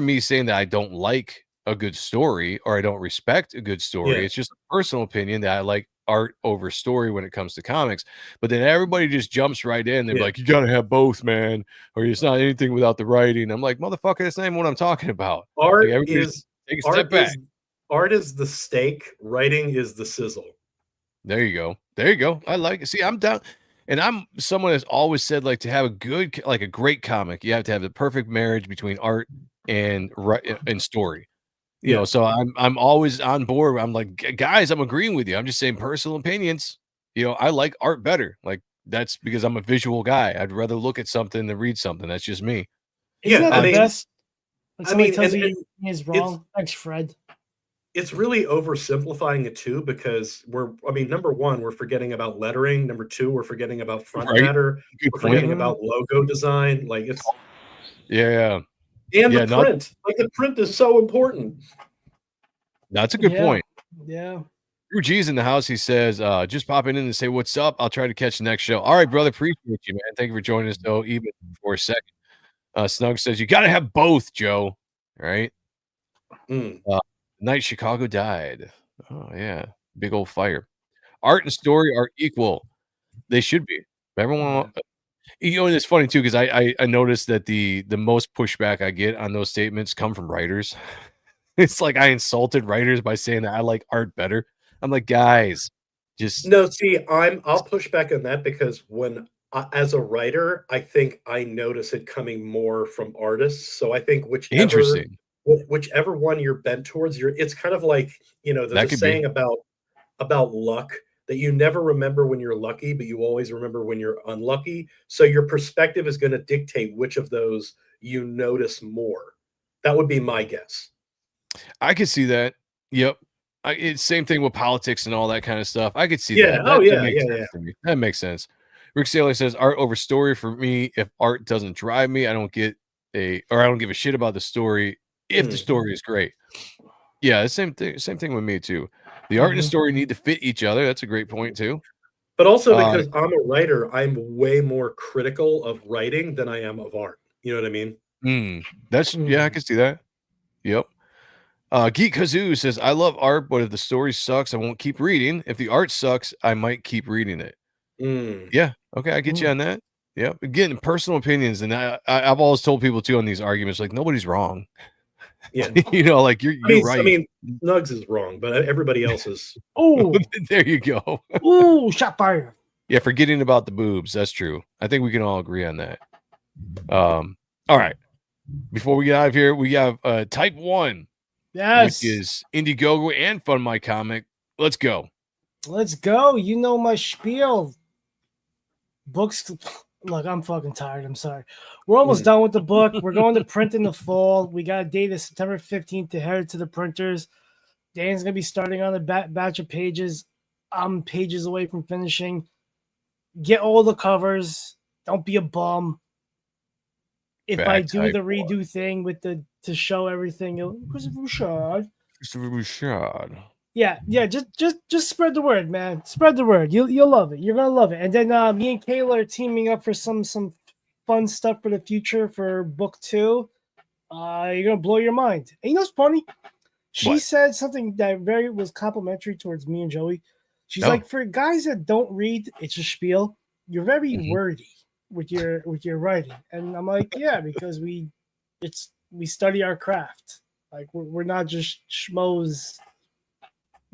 me saying that I don't like a good story or I don't respect a good story. Yeah. It's just a personal opinion that I like art over story when it comes to comics. But then everybody just jumps right in. They're like, you got to have both, man, or it's not anything without the writing. I'm like, motherfucker, that's not even what I'm talking about. Art like, is take a step back. Art is the steak. Writing is the sizzle. There you go. There you go. I like it. See, I'm down. And I'm someone that's always said, like, to have a good, like a great comic, you have to have the perfect marriage between art and story. You know, so I'm always on board. I'm like, guys, I'm agreeing with you. I'm just saying personal opinions. You know, I like art better. Like, that's because I'm a visual guy. I'd rather look at something than read something. That's just me. Isn't that the best? When somebody tells you is wrong. Thanks, Fred. It's really oversimplifying it too, because number one, we're forgetting about lettering. Number two, we're forgetting about front matter. We're forgetting about logo design. Like it's and the print. Like the print is so important. That's a good point. Yeah. Drew G's in the house. He says, just popping in and say what's up. I'll try to catch the next show. All right, brother. Appreciate you, man. Thank you for joining us, though, even for a second. Snug says, you got to have both, Joe. All right. Night Chicago died. Oh, yeah. Big old fire. Art and story are equal. They should be. Everyone, you know, and it's funny, too, because I noticed that the most pushback I get on those statements come from writers. It's like I insulted writers by saying that I like art better. I'm like, guys, just no. See, I'll push back on that because when as a writer, I think I notice it coming more from artists. So I think whichever one you're bent towards, it's kind of like, you know, there's a saying about luck that you never remember when you're lucky, but you always remember when you're unlucky. So your perspective is going to dictate which of those you notice more. That would be my guess. I could see that. Yep. It's same thing with politics and all that kind of stuff. I could see that. That makes sense. Rick Saylor says art over story for me. If art doesn't drive me, I don't give a shit about the story if the story is great. Yeah, the same thing with me too. The art and the story need to fit each other. That's a great point too. But also because I'm a writer, I'm way more critical of writing than I am of art. You know what I mean? Yeah, I can see that. Yep. Geek Kazoo says, I love art, but if the story sucks, I won't keep reading. If the art sucks, I might keep reading it. Yeah. Okay. I get you on that. Yeah. Again, personal opinions. And I've always told people too on these arguments, like nobody's wrong. Yeah. You know, like you're right. I mean, Nugs is wrong, but everybody else is. Oh, there you go. Oh, shot fire. Yeah. Forgetting about the boobs. That's true. I think we can all agree on that. All right. Before we get out of here, we have Type 1. Yes. Which is Indiegogo and Fund My Comic. Let's go. Let's go. You know my spiel. Books. Look, I'm fucking tired. I'm sorry. We're almost done with the book. We're going to print in the fall. We got a date of September 15th to head to the printers. Dan's going to be starting on a batch of pages. I'm pages away from finishing. Get all the covers. Don't be a bum. If I do the redo thing with to show everything, Christopher Bouchard. Yeah, just spread the word, man. Spread the word. You'll love it. You're gonna love it. And then me and Kayla are teaming up for some fun stuff for the future for book 2. You're gonna blow your mind. And you know what's funny? She said something that was complimentary towards me and Joey. She's like, for guys that don't read, it's a spiel. You're very wordy with your writing. And I'm like, yeah, because we study our craft. Like we're not just schmoes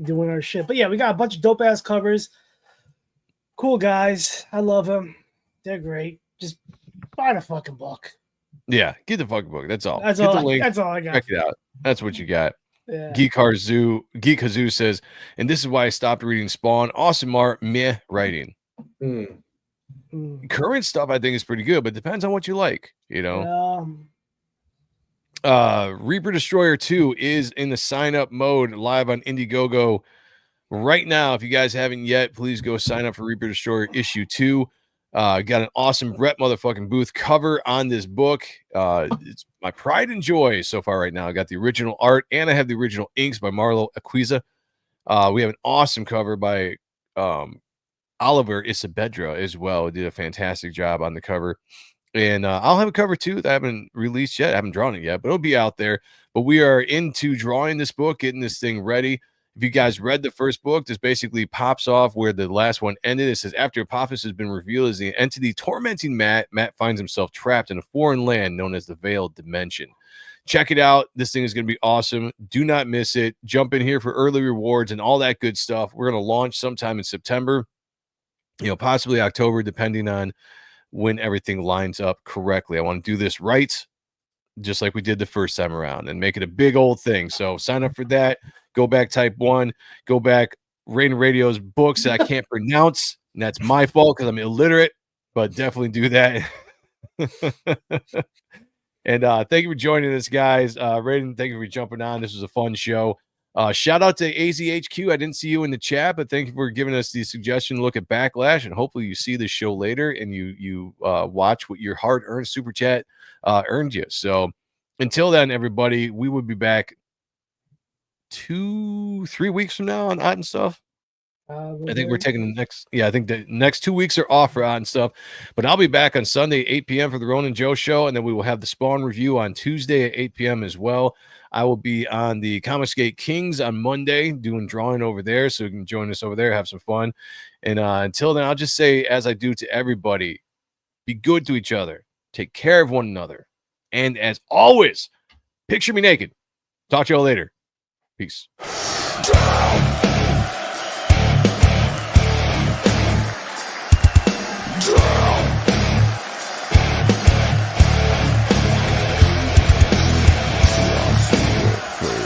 doing our shit. But yeah, we got a bunch of dope ass covers. Cool guys. I love them. They're great. Just buy the fucking book. Yeah, get the fucking book. That's all. That's get all. The link. That's all I got. Check it out. That's what you got. Yeah. Geek Kazoo says, and this is why I stopped reading Spawn. Awesome art, meh writing. Current stuff I think is pretty good, but depends on what you like, you know. Reaper Destroyer 2 is in the sign up mode live on Indiegogo right now. If you guys haven't yet, please go sign up for Reaper Destroyer issue 2. Got an awesome Brett motherfucking Booth cover on this book. It's my pride and joy so far right now. I got the original art and I have the original inks by Marlo Aquiza. We have an awesome cover by Oliver Isabedra as well. Did a fantastic job on the cover. And I'll have a cover too that I haven't released yet. I haven't drawn it yet, but it'll be out there. But we are into drawing this book, getting this thing ready. If you guys read the first book, this basically pops off where the last one ended. It says, after Apophis has been revealed as the entity tormenting Matt, Matt finds himself trapped in a foreign land known as the Veiled Dimension. Check it out. This thing is going to be awesome. Do not miss it. Jump in here for early rewards and all that good stuff. We're going to launch sometime in September, possibly October, depending on when everything lines up correctly. I want to do this right, just like we did the first time around, and make it a big old thing. So sign up for that. Go back, type 1. Go back, RaidenRadio's books that I can't pronounce, and that's my fault because I'm illiterate, but definitely do that. And thank you for joining us, guys. Raiden, thank you for jumping on. This was a fun show. Shout out to AZHQ. I didn't see you in the chat, but thank you for giving us the suggestion to look at Backlash, and hopefully you see this show later and you watch what your hard-earned super chat earned you. So until then, everybody, we will be back 2-3 weeks from now on Odd and Stuff. I think we're taking the next, I think the next 2 weeks are off for Odd and Stuff, but I'll be back on Sunday at 8 p.m. for the Ronan Joe show, and then we will have the Spawn review on Tuesday at 8 p.m. as well. I will be on the Comicsgate Kings on Monday doing drawing over there, so you can join us over there, have some fun. And until then, I'll just say, as I do to everybody, be good to each other, take care of one another, and as always, picture me naked. Talk to y'all later. Peace. Down.